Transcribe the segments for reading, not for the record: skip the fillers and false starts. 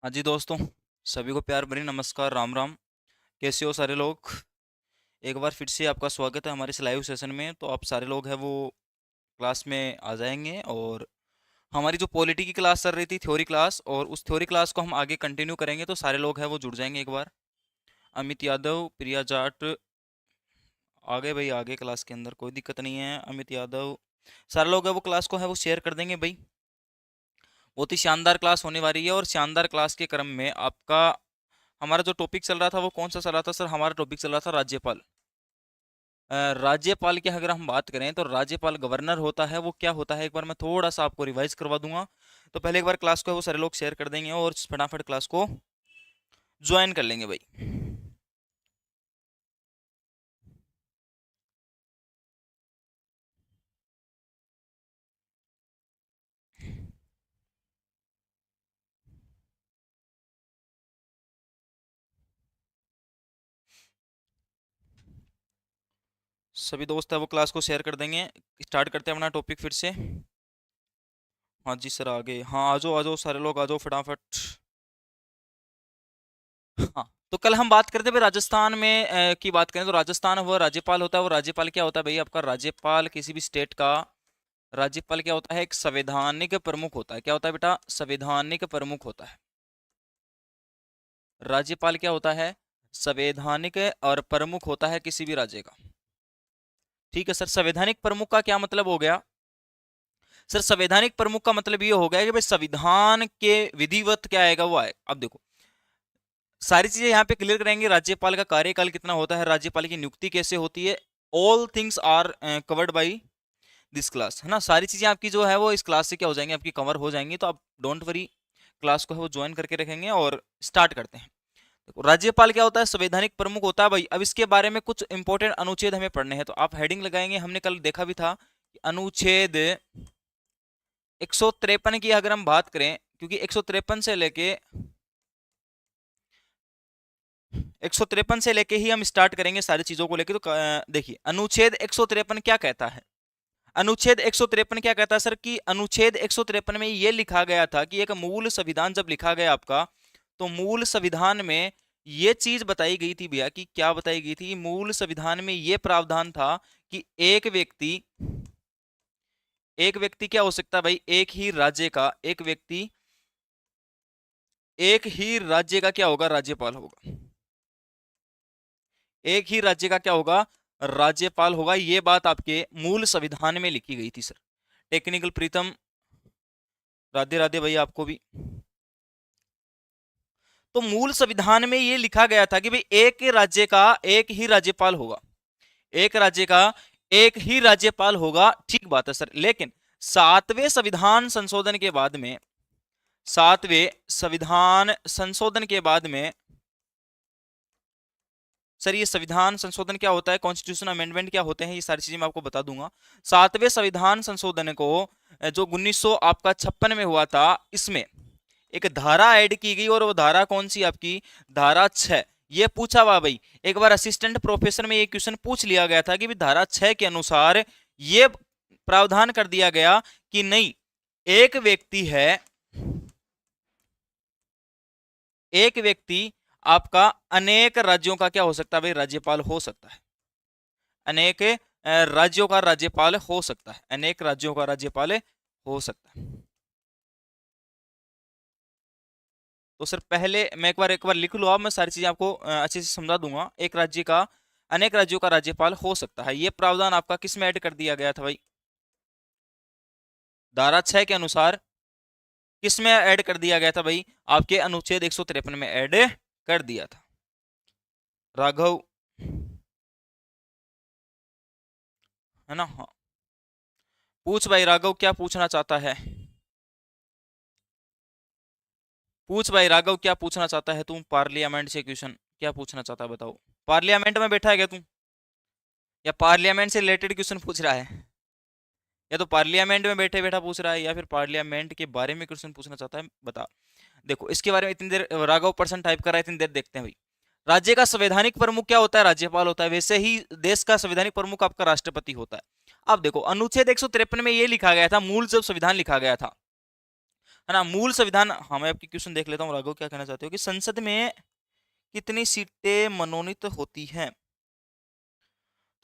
हाँ जी दोस्तों, सभी को प्यार भरी नमस्कार, राम राम। कैसे हो सारे लोग? एक बार फिर से आपका स्वागत है हमारे इस लाइव सेशन में। तो आप सारे लोग हैं वो क्लास में आ जाएंगे, और हमारी जो पॉलिटी की क्लास चल रही थी, थ्योरी क्लास, और उस थ्योरी क्लास को हम आगे कंटिन्यू करेंगे। तो सारे लोग हैं वो जुड़ जाएंगे एक बार। अमित यादव, प्रिया जाट, आगे भाई, आगे क्लास के अंदर कोई दिक्कत नहीं है। अमित यादव, सारे लोग हैं वो क्लास को है वो शेयर कर देंगे भाई। बहुत ही शानदार क्लास होने वाली है, और शानदार क्लास के क्रम में आपका हमारा जो टॉपिक चल रहा था वो कौन सा चल रहा था सर? हमारा टॉपिक चल रहा था राज्यपाल। राज्यपाल की अगर हम बात करें तो राज्यपाल गवर्नर होता है। वो क्या होता है, एक बार मैं थोड़ा सा आपको रिवाइज करवा दूंगा। तो पहले एक बार क्लास को है वो सारे लोग शेयर कर देंगे, और फटाफट क्लास को ज्वाइन कर लेंगे भाई। सभी दोस्त है वो क्लास को शेयर कर देंगे। स्टार्ट करते हैं अपना टॉपिक फिर से। हाँ जी सर, आगे, हाँ आ जाओ आ जाओ, सारे लोग आ जाओ फटाफट। हाँ, तो कल हम बात करते भाई राजस्थान में की बात करें तो राजस्थान वो राज्यपाल होता है। वो राज्यपाल क्या होता है भाई? आपका राज्यपाल किसी भी स्टेट का राज्यपाल क्या होता है? एक संवैधानिक प्रमुख होता है। क्या होता है बेटा? संवैधानिक प्रमुख होता है। राज्यपाल क्या होता है? संवैधानिक और प्रमुख होता है किसी भी राज्य का। ठीक है सर, संवैधानिक प्रमुख का क्या मतलब हो गया? सर संवैधानिक प्रमुख का मतलब ये हो गया कि भाई संविधान के विधिवत क्या आएगा वो आए। अब देखो, सारी चीजें यहाँ पे क्लियर करेंगे। राज्यपाल का कार्यकाल कितना होता है, राज्यपाल की नियुक्ति कैसे होती है, all things are covered by this class, है ना। सारी चीजें आपकी जो है वो इस क्लास से क्या हो जाएंगी, आपकी कवर हो जाएंगी। तो आप डोंट वरी, क्लास को है वो ज्वाइन करके रखेंगे, और स्टार्ट करते हैं। देखो, राज्यपाल क्या होता है? संवैधानिक प्रमुख होता है भाई। अब इसके बारे में कुछ इंपॉर्टेंट अनुच्छेद हमें पढ़ने हैं, तो आप हेडिंग लगाएंगे। हमने कल देखा भी था कि अनुच्छेद 153 की अगर हम बात करें, क्योंकि 153 से लेके 153 से लेके ही हम स्टार्ट करेंगे सारी चीजों को लेके। तो देखिए, अनुच्छेद 153 क्या कहता है? अनुच्छेद 153 क्या कहता है सर? कि अनुच्छेद 153 में ये लिखा गया था कि एक मूल संविधान जब लिखा गया आपका, तो मूल संविधान में ये चीज बताई गई थी भैया। कि क्या बताई गई थी? मूल संविधान में ये प्रावधान था कि एक व्यक्ति क्या हो सकता है भाई? एक ही राज्य का एक व्यक्ति, एक ही राज्य का क्या होगा? राज्यपाल होगा। एक ही राज्य का क्या होगा? राज्यपाल होगा। ये बात आपके मूल संविधान में लिखी गई थी सर। टेक्निकल प्रीतम, राधे राधे भैया आपको भी। तो मूल संविधान में ये लिखा गया था कि भाई एक राज्य का एक ही राज्यपाल होगा। एक राज्य का एक ही राज्यपाल होगा। ठीक बात है सर। लेकिन सातवें संविधान संशोधन के बाद में, सातवें संविधान संशोधन के बाद में, सर ये संविधान संशोधन क्या होता है, कॉन्स्टिट्यूशन अमेंडमेंट क्या होते हैं, ये सारी चीजें मैं आपको बता दूंगा। सातवें संविधान संशोधन को जो 1900 आपका 56 में हुआ था, इसमें एक धारा ऐड की गई। और वो धारा कौन सी? आपकी धारा 6। ये पूछा हुआ भाई, एक बार असिस्टेंट प्रोफेसर में ये क्वेश्चन पूछ लिया गया था कि भाई धारा 6 के अनुसार ये प्रावधान कर दिया गया कि नहीं, एक व्यक्ति है, एक व्यक्ति आपका अनेक राज्यों का क्या हो सकता है भाई? राज्यपाल हो सकता है। अनेक राज्यों का राज्यपाल हो सकता है। अनेक राज्यों का राज्यपाल हो सकता है। तो सर पहले मैं एक बार लिख लो आप, मैं सारी चीजें आपको अच्छे से समझा दूंगा। एक राज्य का अनेक राज्यों का राज्यपाल हो सकता है, ये प्रावधान आपका किस में ऐड कर दिया गया था भाई? धारा 6 के अनुसार किस में ऐड कर दिया गया था भाई? आपके अनुच्छेद 153 में ऐड कर दिया था। राघव, है ना? हाँ, पूछ भाई राघव, क्या पूछना चाहता है? पूछ भाई राघव, क्या पूछना चाहता है तू? पार्लियामेंट से क्वेश्चन क्या पूछना चाहता है बताओ। पार्लियामेंट में बैठा है क्या तू, या पार्लियामेंट से रिलेटेड क्वेश्चन पूछ रहा है? या तो पार्लियामेंट में बैठे बैठा पूछ रहा है, या फिर पार्लियामेंट के बारे में क्वेश्चन पूछना चाहता है, बता। देखो, इसके बारे में इतनी देर राघव पर्सन टाइप कर रहा है, इतनी देर देखते हैं भाई। राज्य का संवैधानिक प्रमुख क्या होता है? राज्यपाल होता है। वैसे ही देश का संवैधानिक प्रमुख आपका राष्ट्रपति होता है। अब देखो, अनुच्छेद 153 में ये लिखा गया था, मूल जब संविधान लिखा गया था, है ना। मूल संविधान, हाँ मैं आपकी क्वेश्चन देख लेता हूँ राघव, क्या कहना चाहते हो कि संसद में कितनी सीटें मनोनीत होती हैं।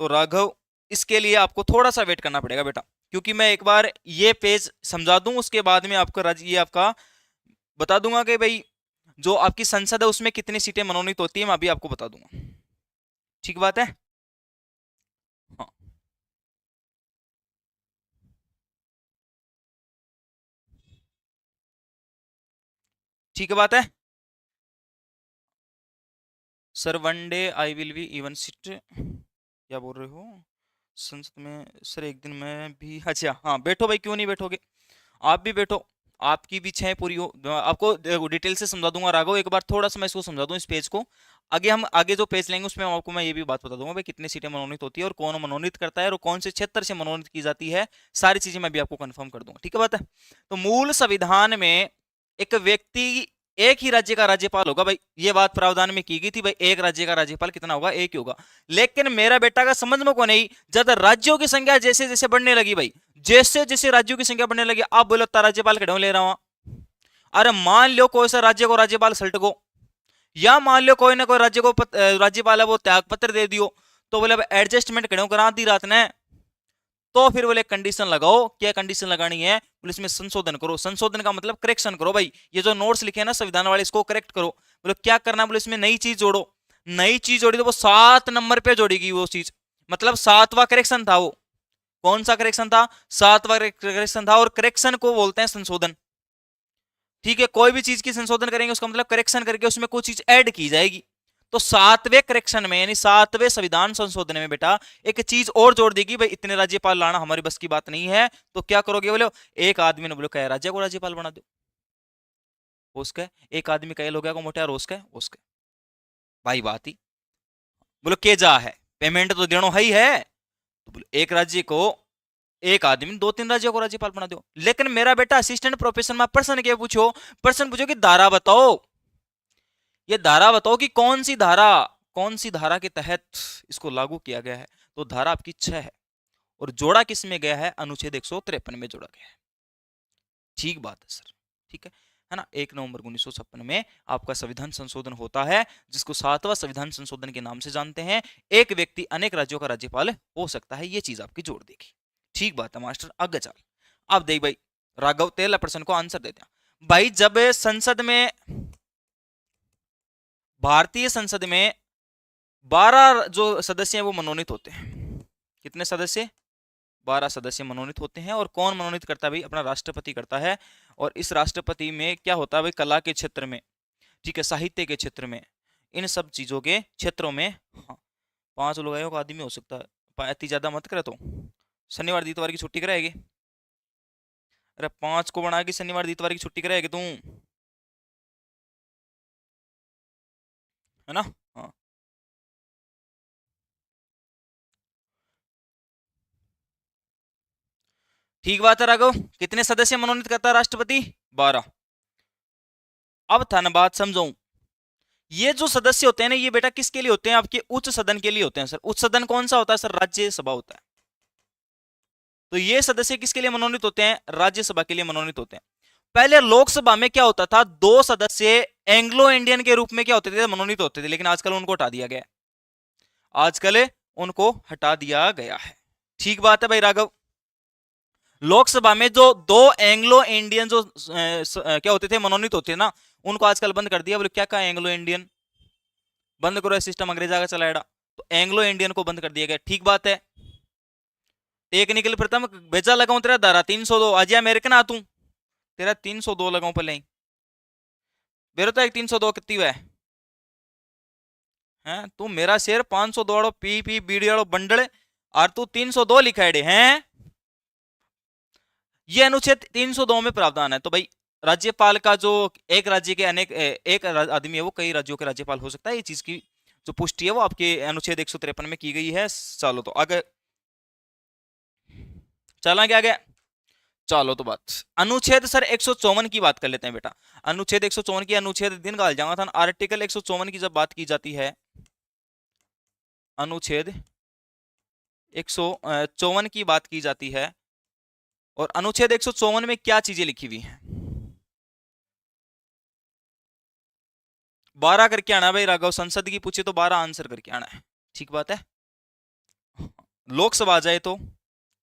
तो राघव इसके लिए आपको थोड़ा सा वेट करना पड़ेगा बेटा, क्योंकि मैं एक बार ये पेज समझा दूं, उसके बाद में आपका ये आपका बता दूंगा कि भाई जो आपकी संसद है उसमें कितनी सीटें मनोनीत होती है, मैं अभी आपको बता दूंगा। ठीक बात है। हाँ ठीक है बात है sir. One day I will be even seat, क्या बोल रहे हो संसद में सर एक दिन में भी। अच्छा हाँ बैठो भाई, क्यों नहीं बैठोगे, आप भी बैठो, आपकी भी इच्छाएं पूरी हो। आपको डिटेल से समझा दूंगा राघव, एक बार थोड़ा सा मैं इसको समझा दूं इस पेज को। आगे हम आगे जो पेज लेंगे उसमें आपको मैं ये भी बात बता दूंगा भाई कितनी सीटें मनोनीत होती है और कौन मनोनीत करता है और कौन से क्षेत्र से मनोनीत की जाती है, सारी चीजें मैं भी आपको कंफर्म कर दूंगा। ठीक है बात है। तो मूल संविधान में एक व्यक्ति एक ही राज्य का राज्यपाल होगा भाई, ये बात प्रावधान में की गई थी भाई, एक राज्य का राज्यपाल कितना होगा, एक ही होगा। लेकिन मेरा बेटा का समझ में को नहीं, ज्यादा राज्यों की संख्या जैसे जैसे बढ़ने लगी भाई, जैसे जैसे राज्यों की संख्या बढ़ने लगी, आप बोलो राज्यपाल क्यों ले रहा हूं। अरे मान लो कोई सा राज्य को राज्यपाल सल्ट को, या मान लो कोई ना कोई राज्य को राज्यपाल है वो त्याग पत्र दे दियो, तो बोले एडजस्टमेंट क्यों करा दी रात ने, तो फिर बोले कंडीशन लगाओ, क्या कंडीशन लगानी है, बोले इसमें संशोधन करो। संशोधन का मतलब करेक्शन करो भाई, ये जो नोट्स लिखे हैं ना संविधान वाले इसको करेक्ट करो। बोले क्या करना है, बोले इसमें नई चीज जोड़ो। नई चीज जोड़ी तो वो 7 नंबर पे जोड़ेगी वो चीज, मतलब 7वां करेक्शन था वो। कौन सा करेक्शन था, 7वां करेक्शन था, और करेक्शन को बोलते हैं संशोधन। ठीक है, कोई भी चीज की संशोधन करेंगे उसका मतलब करेक्शन करके उसमें कोई चीज ऐड की जाएगी। तो 7वें करेक्शन में यानी 7वें संविधान संशोधन में बेटा एक चीज और जोड़ देगी भाई, इतने राज्यपाल लाना हमारी बस की बात नहीं है, तो क्या करोगे बोले, एक आदमी ने बोलो क्या राज्य को राज्यपाल बना दो, उसके एक आदमी का हो गया को मोटा रोस के भाई बात ही। बोलो के जा है, पेमेंट तो देनो है ही है, तो बोलो एक राज्य को एक आदमी 2-3 राज्यों को राज्यपाल बना दो। लेकिन मेरा बेटा असिस्टेंट प्रोफेसर में प्रश्न क्या पूछो, प्रश्न पूछो कि धारा बताओ, ये धारा बताओ कि कौन सी धारा के तहत इसको लागू किया गया है। तो धारा आपकी 6 है, और जोड़ा किस में गया है, अनुच्छेद 153 में जोड़ा गया है। ठीक बात है सर, ठीक है ना। 1 नवंबर 1956 में आपका संविधान संशोधन होता है, जिसको 7वां संविधान संशोधन के नाम से जानते हैं। एक व्यक्ति अनेक राज्यों का राज्यपाल हो सकता है, ये चीज आपकी जोड़ देगी। ठीक बात है मास्टर, आगे चल। अब देख भाई राघव 13 प्रश्न को आंसर देते हैं भाई। जब संसद में, भारतीय संसद में 12 जो सदस्य हैं वो मनोनीत होते हैं। कितने सदस्य, 12 सदस्य मनोनीत होते हैं। और कौन मनोनीत करता है भाई, अपना राष्ट्रपति करता है। और इस राष्ट्रपति में क्या होता है भाई, कला के क्षेत्र में, ठीक है, साहित्य के क्षेत्र में, इन सब चीजों के क्षेत्रों में, हाँ 5 लोग आयोग आदमी हो सकता है, इतनी ज्यादा मत करे तो शनिवार इतवार की छुट्टी कराएगी। अरे 5 को बना के शनिवार इतवार की छुट्टी कराएगी तू, है ना। हाँ ठीक बात है राघव। कितने सदस्य मनोनीत करता है राष्ट्रपति, 12। अब था ना बात समझो, ये जो सदस्य होते हैं ना ये बेटा किसके लिए होते हैं, आपके उच्च सदन के लिए होते हैं सर। उच्च सदन कौन सा होता है सर, राज्यसभा होता है। तो ये सदस्य किसके लिए मनोनीत होते हैं, राज्यसभा के लिए मनोनीत होते हैं। पहले लोकसभा में क्या होता था, 2 सदस्य एंग्लो इंडियन के रूप में क्या होते थे, मनोनीत होते थे, लेकिन आजकल उनको हटा दिया गया है, आजकल उनको हटा दिया गया है। ठीक बात है भाई राघव। लोकसभा में जो 2 एंग्लो इंडियन जो क्या होते थे, मनोनीत होते थे ना, उनको आजकल बंद कर दिया। बोले क्या कहा, एंग्लो इंडियन बंद करो, सिस्टम अंग्रेजा का चलाएगा, तो एंग्लो इंडियन को बंद कर दिया गया। ठीक बात है। टेक्निकल प्रथम भेजा लगाऊं तेरा धारा 302, आज अमेरिकन आ तू तेरा 302 लगाऊं पहले ही, मेरे तो एक 302 कितनी है हैं, तू मेरा शेर 502 वालों पी पी बीड़ी वालों बंडल, और तू 302 लिखा है। ये अनुच्छेद 302 में प्रावधान है। तो भाई राज्यपाल का जो एक राज्य के अनेक एक आदमी है वो कई राज्यों के राज्यपाल हो सकता है, ये चीज की जो पुष्टि है वो आपके अनुच्छेद 153 में की गई है। चलो तो आगे चला क्या आगे, चलो तो बात अनुच्छेद सर 154 की बात कर लेते हैं बेटा। अनुच्छेद 154 की, अनुच्छेद दिन का जाऊंगा था, आर्टिकल 154 की जब बात की जाती है, अनुच्छेद 154 की बात की जाती है, और अनुच्छेद 154 में क्या चीजें लिखी हुई हैं, 12 करके आना है भाई राघव, संसद की पूछे तो 12 आंसर करके आना है, ठीक बात है। लोकसभा आ जाए तो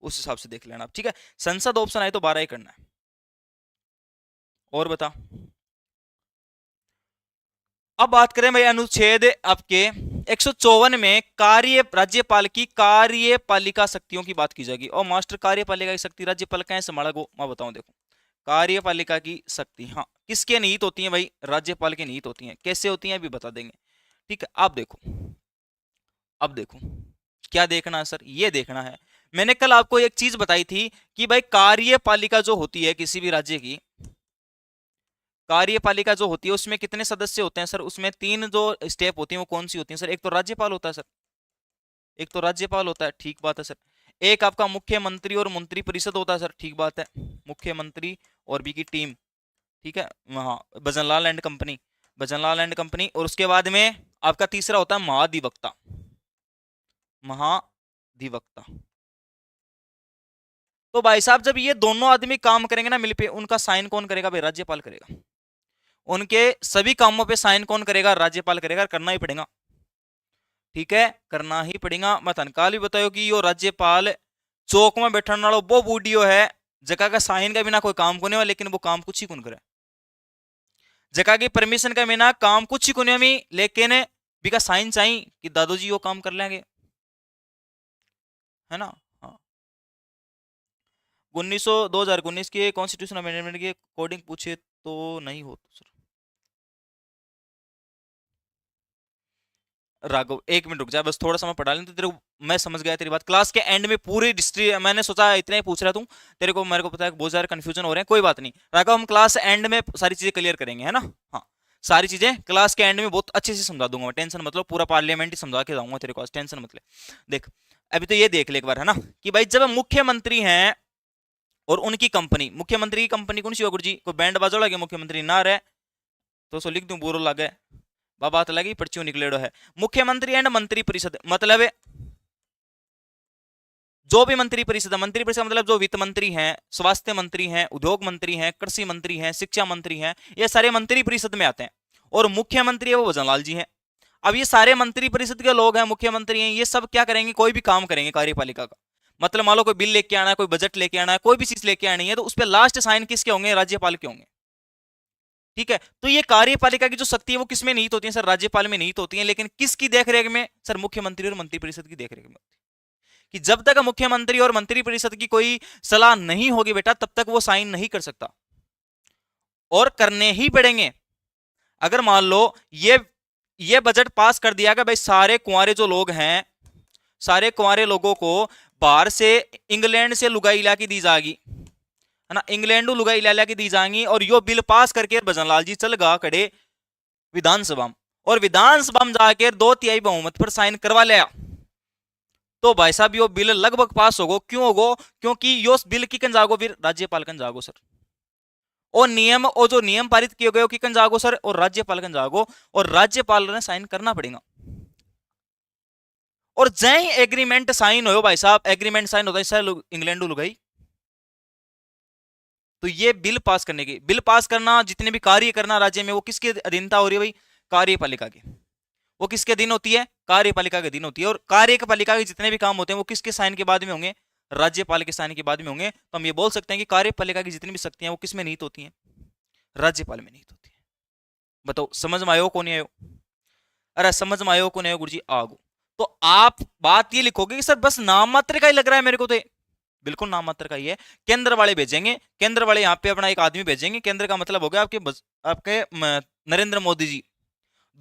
उस हिसाब से देख लेना, ठीक है। संसद ऑप्शन आए तो 12 ही करना है। और बता, अब बात करें भाई अनुच्छेद आपके 154 में कार्य राज्यपाल की कार्यपालिका शक्तियों की बात की जाएगी। और मास्टर कार्यपालिका की शक्ति राज्यपाल कैसे संभाला गो, मैं बताऊं देखो। कार्यपालिका की शक्ति हाँ किसके निहित होती है भाई, राज्यपाल के निहित होती है। कैसे होती है अभी बता देंगे, ठीक है। अब देखो, अब देखो क्या देखना है सर, ये देखना है। मैंने कल आपको एक चीज बताई थी कि भाई कार्यपालिका जो होती है किसी भी राज्य की, कार्यपालिका जो होती है उसमें कितने सदस्य होते हैं सर, उसमें 3 जो स्टेप होती हैं वो कौन सी होती हैं सर। एक तो राज्यपाल होता है सर, एक तो राज्यपाल होता है, ठीक बात है सर। एक आपका मुख्यमंत्री और मंत्री परिषद होता है सर, ठीक बात है। मुख्यमंत्री और बी की टीम, ठीक है। वहां Bhajanlal and company, Bhajanlal and company. और उसके बाद में आपका तीसरा होता है महाधिवक्ता, महाधिवक्ता। तो भाई साहब जब ये दोनों आदमी काम करेंगे ना मिलके, उनका साइन कौन करेगा भाई, राज्यपाल करेगा। उनके सभी कामों पे साइन कौन करेगा, राज्यपाल करेगा। करना ही पड़ेगा, ठीक है, करना ही पड़ेगा। मैं तनकाल भी बतायो कि यो राज्यपाल चौक में बैठने वाला वो बूढ़ियो है जगह का साइन का बिना कोई काम को नहीं हुआ, लेकिन वो काम कुछ ही कौन करे। जगह की परमिशन का बिना काम कुछ ही को नहीं हुई, लेकिन बिका साइन चाहिए कि दादू जी वो काम कर लेंगे, है ना। हाँ 2019 के कॉन्स्टिट्यूशन अमेंडमेंट के अकॉर्डिंग पूछे तो नहीं हो सर। राघव एक मिनट रुक जा, बस थोड़ा सा मैं पढ़ा लें तो तेरे को मैं समझ गया तेरी बात। क्लास के एंड में पूरी हिस्ट्री, मैंने सोचा इतना ही पूछ रहा तू, तेरे को मेरे को पता है बहुत सारे कंफ्यूजन हो रहे हैं, कोई बात नहीं राघव, हम क्लास एंड में सारी चीजें क्लियर करेंगे, है ना। हाँ सारी चीजें क्लास के एंड में बहुत अच्छे से समझा दूंगा, टेंशन मतलब पूरा पार्लियामेंट ही समझा के जाऊंगा तेरे को, टेंशन मतलब। देख अभी तो ये देख ले एक बार, है ना, कि भाई जब मुख्यमंत्री हैं और उनकी कंपनी, मुख्यमंत्री की कंपनी कौन सी हो गुरु जी, कोई बैंड बाजो लगे मुख्यमंत्री ना रहे तो सो लिख दूं बुरो लगे, बात लगी पर्चियों निकलेड़ो है। मुख्यमंत्री एंड मंत्री परिषद मतलब जो भी मंत्री परिषद, मंत्री परिषद मतलब जो वित्त मंत्री हैं, स्वास्थ्य मंत्री हैं, उद्योग मंत्री हैं, कृषि मंत्री हैं, शिक्षा मंत्री हैं, ये सारे मंत्री परिषद में आते हैं। और मुख्यमंत्री है वो भजनलाल जी हैं। अब ये सारे मंत्री परिषद के लोग हैं, मुख्यमंत्री हैं, ये सब क्या करेंगे, कोई भी काम करेंगे कार्यपालिका का। मतलब मान लो कोई बिल लेके आना है, कोई बजट लेके आना है, कोई भी चीज लेके आनी है, तो उस पर लास्ट साइन किसके होंगे, राज्यपाल के होंगे, ठीक है। तो ये कार्यपालिका की जो शक्ति है वो किसमें निहित होती है सर, राज्यपाल में निहित होती है। लेकिन किसकी देखरेख में सर, मुख्यमंत्री और मंत्री परिषद की देखरेख में होती है। कि जब तक मुख्यमंत्री और मंत्री परिषद की कोई सलाह नहीं होगी बेटा, तब तक वो साइन नहीं कर सकता, और करने ही पड़ेंगे। अगर मान लो ये बजट पास कर दिया कि भाई सारे कुंवारे जो लोग हैं, सारे कुंवारे लोगों को बाहर से इंग्लैंड से लुगाई ला के दी जाएगी, है ना, इंग्लैंड लुगाई ला के दी जाएंगी, और यो बिल पास करके भजनलाल जी चल गा कड़े विधानसभा में, और विधानसभा में जाकर 2/3 बहुमत पर साइन करवा लिया, तो भाई साहब यो बिल लगभग पास होगो। क्यों होगो, क्योंकि यो बिल की कन जागो, फिर राज्यपाल कन जागो सर। और नियम, और जो नियम पारित किए गए कि कन जागो सर, और राज्यपाल कन जागो, और राज्यपाल ने साइन करना पड़ेगा। और जय एग्रीमेंट साइन हो भाई साहब, एग्रीमेंट साइन होता है सर इंग्लैंड लुगाई, तो ये बिल पास करने की, बिल पास करना, जितने भी कार्य करना राज्य में, वो किसके अधीनता हो रही है भाई, कार्यपालिका की। वो किसके अधीन होती है, कार्यपालिका के अधीन होती है। और कार्यपालिका के जितने भी काम होते हैं वो किसके साइन के बाद में होंगे, राज्यपाल के साइन के बाद में होंगे। तो हम ये बोल सकते हैं कि कार्यपालिका की जितनी भी शक्तियां वो किसमें निहित होती हैं, राज्यपाल में निहित होती है। बताओ समझ में आयो को नहीं आयो, अरे समझ में आयो को नहीं आयो गुरु जी, आगो। तो आप बात ये लिखोगे कि सर बस नाम मात्र का ही लग रहा है मेरे को, तो बिल्कुल नाम मात्र का ही है। केंद्र वाले भेजेंगे, केंद्र वाले यहाँ पे अपना एक आदमी भेजेंगे, केंद्र का मतलब हो गया आपके नरेंद्र मोदी जी,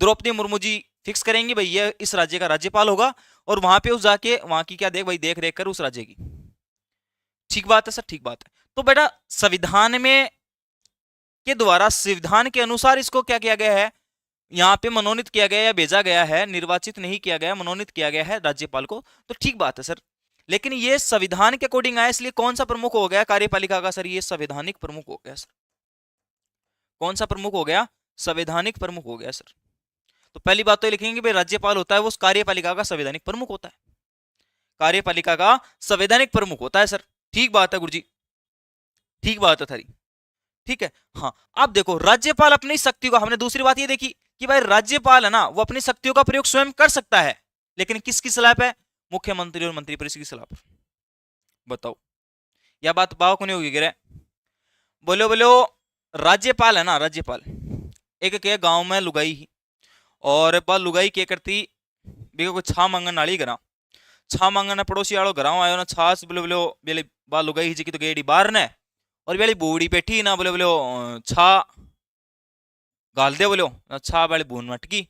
द्रौपदी मुर्मू जी फिक्स करेंगे भाई ये इस राज्य का राज्यपाल होगा, और वहां पे उस जाके वहां की क्या देख भाई, देख रेख कर उस राज्य की, ठीक बात है सर, ठीक बात है। तो बेटा संविधान में के द्वारा, संविधान के अनुसार इसको क्या किया गया है, यहाँ पे मनोनीत किया गया या भेजा गया है, निर्वाचित नहीं किया गया, मनोनीत किया गया है राज्यपाल को, तो ठीक बात है सर। लेकिन ये संविधान के अकॉर्डिंग आया, इसलिए कौन सा प्रमुख हो गया कार्यपालिका का सर, ये संवैधानिक प्रमुख हो गया सर। कौन सा प्रमुख हो गया, संवैधानिक प्रमुख हो गया सर। तो पहली बात तो ये लिखेंगे भाई राज्यपाल होता है वो कार्यपालिका का संवैधानिक प्रमुख होता है, कार्यपालिका का संवैधानिक प्रमुख होता है सर, ठीक बात है गुरुजी, ठीक बात है थारी, ठीक है। हाँ अब देखो राज्यपाल अपनी शक्ति को, हमने दूसरी बात ये देखी कि भाई राज्यपाल है ना वो अपनी शक्तियों का प्रयोग स्वयं कर सकता है, लेकिन किसकी सलाह पे? मुख्यमंत्री और मंत्रिपरिषद की सलाह पर। बताओ, यह बात बाव को नहीं होगी गिरे? बोलो बोलो, राज्यपाल है ना, राज्यपाल एक के गांव में लुगाई ही, और बा लुगाई क्या करती, बिको कोई छा मांगन नाली करा, छा मांगन पड़ोसी आलो घराव आयो ना, छास बोलो बोलो बेले बा लुगाई ही जी की तो गेड़ी बाहर ने, और बेली बूढ़ी बैठी ना, बोले बोलो छा गाल दे, बोलो छा वाली बून मटकी,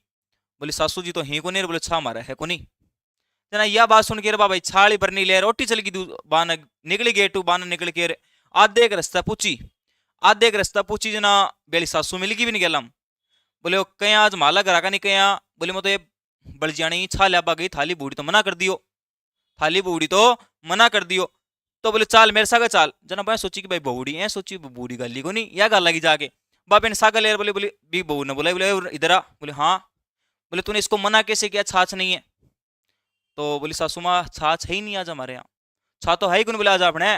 बोली सासू जी तो ही को नहीं, बोले छा मारा है को नहीं। जना यह बात सुन के भाई छाली पर नहीं ले, रोटी चल गई बान निकली गेटू, बान निकल के आधे एक रास्ता पूछी, आधे एक रास्ता पूछी जना बेली सासू मिलगी भी नहीं गलम, बोले कहीं आज माला करा का नहीं कहीं, बोले मैं तो ये बल जानी छा लिया गई, थाली बूढ़ी तो मना कर दियो, थाली बूढ़ी तो मना कर दियो, तो बोले चाल मेरे सागर चाल। जना भाई सोची कि भाई बूढ़ी है, सोची बूढ़ी गाली को नहीं, या गाल लगी जाके बापे ने सागर ले, बोले बोले भी बहू ने बोला, बोले इधर आ, बोले हाँ, बोले तूने इसको मना कैसे किया, छाछ नहीं है? तो बोली सासू माँ छाछ है ही नहीं आज हमारे यहाँ, छा तो है ही कौन, बोले आज आपने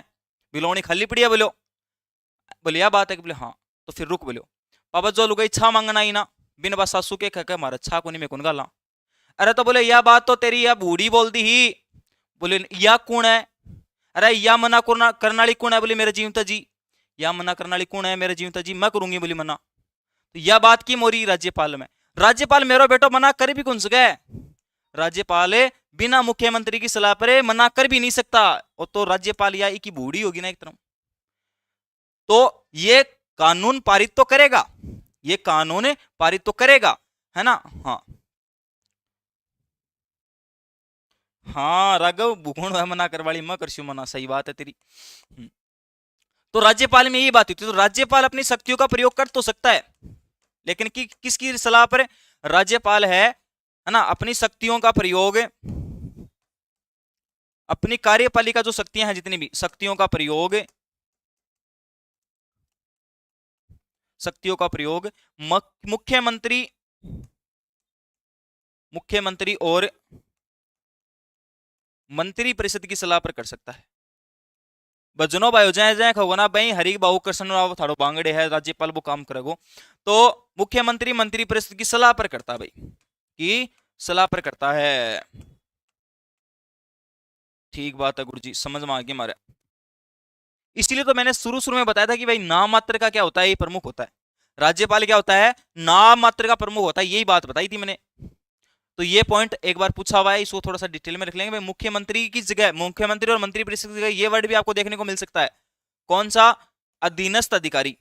बिलोनी खाली पड़ी है, बोलो बोले यह बात है कि, बोले हाँ, तो फिर रुक बोलो पापा जो लुगाई छा मांगना ही ना, बिन बात सासू के कह मारा छा को नहीं मैं कौन गाला। अरे तो बोले यह बात तो तेरी यह बूढ़ी बोल दी ही, बोले या कौन है? अरे या मना करनाली कौन है? बोले मेरे जीवता जी, या मना करनाली कौन है? मेरे जीवता जी, मैं करूंगी बोली मना। तो यह बात की मोरी राज्यपाल में, राज्यपाल मेरो बेटो मना कर भी कौन सके, राज्यपाल बिना मुख्यमंत्री की सलाह पर मना कर भी नहीं सकता, और तो राज्यपाल या की बूढ़ी होगी ना एक तरह, तो ये कानून पारित तो करेगा, ये कानून पारित तो करेगा, है ना? हाँ हाँ राघव भूगोण है मना करवाली मैं करशु मना, सही बात है तेरी। तो राज्यपाल में यही बात होती है, तो राज्यपाल अपनी शक्तियों का प्रयोग कर तो सकता है, लेकिन किसकी सलाह पर? राज्यपाल है ना, अपनी शक्तियों का प्रयोग, अपनी कार्यपालिका जो शक्तियां हैं जितनी भी शक्तियों का प्रयोग, शक्तियों का प्रयोग मुख्यमंत्री, मुख्यमंत्री और मंत्री परिषद की सलाह पर कर सकता है। बजनो भाई जय जय खो ना भाई, हरि बाबू कृष्ण राव थाड़ो बांगड़े है, राज्यपाल वो काम करेगो, तो मुख्यमंत्री मंत्री परिषद की सलाह पर करता है भाई, की सलाह पर करता है। ठीक बात है गुरुजी, समझ में आ गया हमारे। इसलिए तो मैंने शुरू शुरू में बताया था कि भाई नाम मात्र का क्या होता है, ये प्रमुख होता है, राज्यपाल क्या होता है, नाम मात्र का प्रमुख होता है, यही बात बताई थी मैंने। तो ये पॉइंट एक बार पूछा हुआ है, इसको थोड़ा सा डिटेल में रख लेंगे। भाई मुख्यमंत्री की जगह, मुख्यमंत्री और मंत्री परिषद की जगह ये वर्ड भी आपको देखने को मिल सकता है, कौन सा? अधीनस्थ अधिकारी।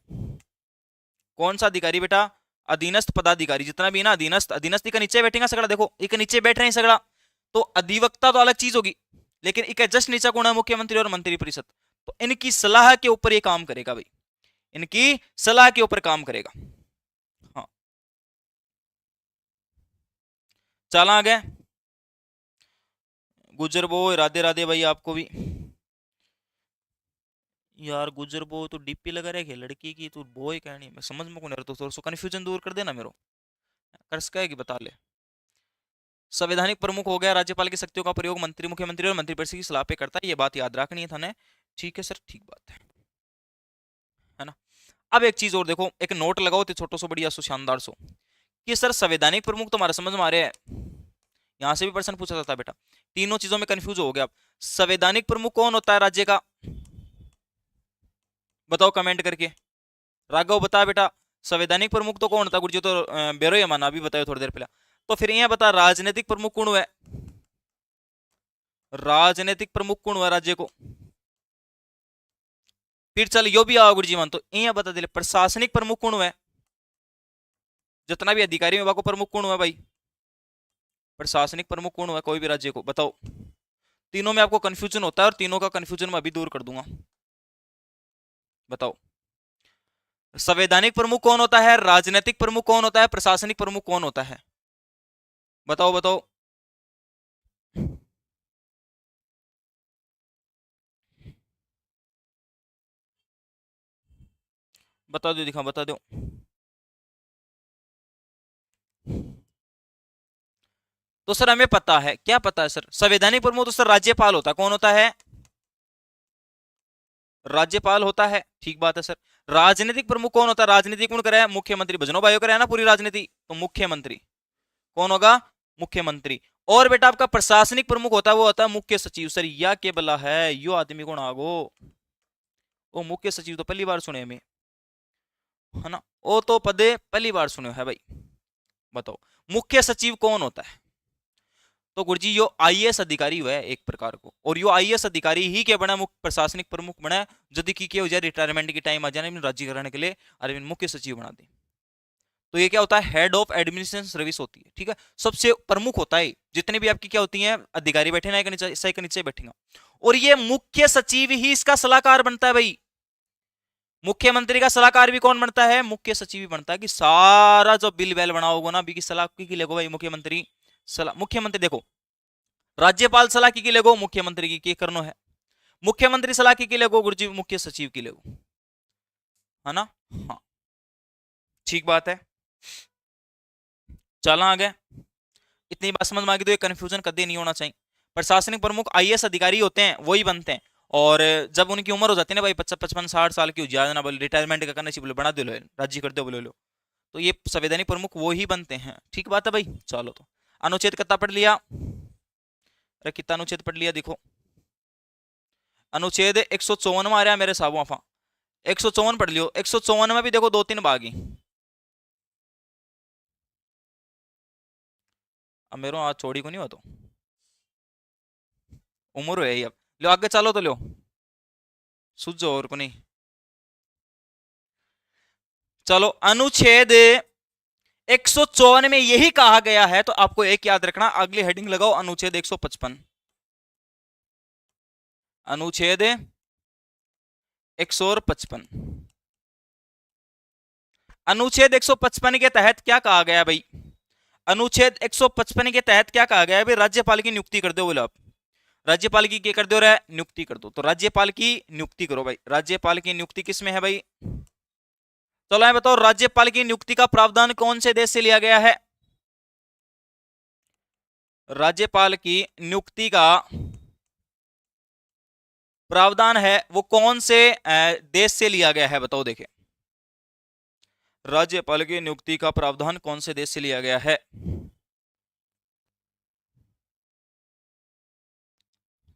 कौन सा अधिकारी बेटा? अधीनस्थ पदाधिकारी, जितना भी है ना अधीनस्थ, अधीनस्थ के नीचे बैठेगा सगड़ा, देखो एक नीचे बैठ रहे हैं सगड़ा, तो अधिवक्ता तो अलग चीज होगी, लेकिन एक जस्ट नीचे कौन है? मुख्यमंत्री और मंत्री परिषद, तो इनकी सलाह के ऊपर ये काम करेगा भाई, इनकी सलाह के ऊपर काम करेगा। हाँ चल आ गए गुजर बो, राधे राधे भाई आपको भी। यार गुजर बो तो डीपी लगा रहे लड़की की, तो बॉय कहनी मैं समझ में कौन, तो थोड़ा सा कन्फ्यूजन दूर कर देना मेरो, कर सका कि बता ले। संवैधानिक प्रमुख हो गया, राज्यपाल की शक्तियों का प्रयोग मंत्री, मुख्यमंत्री और मंत्रिपरिषद की सलाह पे करता है, ये बात याद रखनी है थाने। ठीक है सर, ठीक बात है ना? अब एक चीज और देखो, एक नोट लगाओ तो छोटो सो बढ़िया सो शानदार सो, कि सर संवैधानिक प्रमुख तो हमारा समझ में आ रहा है, यहां से भी प्रश्न पूछा जाता है बेटा, तीनों चीजों में कंफ्यूज हो गया। संवैधानिक प्रमुख कौन होता है राज्य का? बताओ कमेंट करके, राघव बता बेटा, संवैधानिक प्रमुख तो कौन होता है? गुरुजी तो बेरो ही माना, अभी बताओ थोड़ी देर पहले। तो फिर यह बता राजनीतिक प्रमुख कौन हुआ? राजनीतिक प्रमुख कौन हुआ राज्य को? फिर चल यो भी आओ गुरुजी मान, तो यह बता दे प्रशासनिक प्रमुख कौन हुआ? जितना भी अधिकारी विभाग को प्रमुख कौन हुआ भाई? प्रशासनिक प्रमुख कौन हुआ कोई भी राज्य को? बताओ। तीनों में आपको कंफ्यूजन होता है, और तीनों का कंफ्यूजन मैं अभी दूर कर दूंगा। बताओ संवैधानिक प्रमुख कौन होता है, राजनीतिक प्रमुख कौन होता है, प्रशासनिक प्रमुख कौन होता है? बताओ बताओ। बता दो, दिखा बता दो। तो सर हमें पता है, क्या पता है सर? संवैधानिक प्रमुख तो सर राज्यपाल होता है, कौन होता है? राज्यपाल होता है, ठीक बात है सर। राजनीतिक प्रमुख कौन होता है? राजनीतिक कौन करे? मुख्यमंत्री। भजनो भाइयों करे ना पूरी राजनीति, तो मुख्यमंत्री कौन होगा? मुख्यमंत्री। और बेटा आपका प्रशासनिक प्रमुख होता है, वो होता है मुख्य सचिव। सर या के बला है यो आदमी कौन आगो? वो मुख्य सचिव तो पहली बार सुने हमें, है ना? वो तो पदे पहली बार सुने है भाई। बताओ मुख्य सचिव कौन होता है? तो गुरुजी यो आईएएस अधिकारी हुआ है एक प्रकार को, और यो आईएएस अधिकारी ही क्या बना? मुख्य प्रशासनिक प्रमुख बना, यदि की हो जाए रिटायरमेंट की टाइम आ जाए राज्य कराने के लिए, अरे मुख्य सचिव बना दे। तो ये क्या होता है? हेड ऑफ एडमिनिस्ट्रेशन सर्विस होती है, ठीक है? सबसे प्रमुख होता है, जितने भी आपकी क्या होती हैं अधिकारी बैठे ना, एक नीचे बैठेगा, और ये मुख्य सचिव ही इसका सलाहकार बनता है भाई। मुख्यमंत्री का सलाहकार भी कौन बनता है? मुख्य सचिव भी बनता है, कि सारा जो बिल बैल बना होगा ना अभी की सलाह की लेगो भाई मुख्यमंत्री सलाह। मुख्यमंत्री देखो, राज्यपाल सलाह की लेगो मुख्यमंत्री की करनो है, मुख्यमंत्री सलाह की लेगो गुरुजी मुख्य सचिव की लेगो, है ना? हाँ ठीक बात है। चला आगे, इतनी बात समझ में आ गई, तो ये कंफ्यूजन कभी नहीं होना चाहिए। प्रशासनिक प्रमुख आईएएस अधिकारी होते हैं, वही बनते हैं, और जब उनकी उम्र हो जाती है ना भाई 55-60 साल की हो जाए ना, बोले रिटायरमेंट का करना चाहिए, बोले बना दो लो राज्य कर दो बोले लो, तो ये संवैधानिक प्रमुख वो ही बनते हैं, ठीक बात है भाई। चलो तो अनुच्छेद कितना पढ़ लिया? अरे कितना अनुच्छेद पढ़ लिया? देखो अनुच्छेद 154 में आ रहा है मेरे साहब, वफा 154 पढ़ लियो। 154 में भी देखो 2-3 भाग ही, अब मेरे आज छोड़ी को नहीं हो तो उम्र है अब, लो आगे चलो तो लो सुझो और को नहीं। चलो अनुच्छेद 154 में यही कहा गया है, तो आपको एक याद रखना, अगली हेडिंग लगाओ अनुच्छेद 155। अनुच्छेद 155, अनुच्छेद 155 के तहत क्या कहा गया भाई? अनुच्छेद 155 के तहत क्या कहा गया है भाई? राज्यपाल की नियुक्ति कर दो बोले आप, राज्यपाल की क्या कर दो रे? नियुक्ति कर दो। तो राज्यपाल की नियुक्ति करो भाई। राज्यपाल की नियुक्ति किस में है भाई? चलो मैं बताओ, राज्यपाल की नियुक्ति का प्रावधान कौन से देश से लिया गया है? राज्यपाल की नियुक्ति का प्रावधान है वो कौन से देश से लिया गया है? बताओ देखे, राज्यपाल की नियुक्ति का प्रावधान कौन से देश से लिया गया है?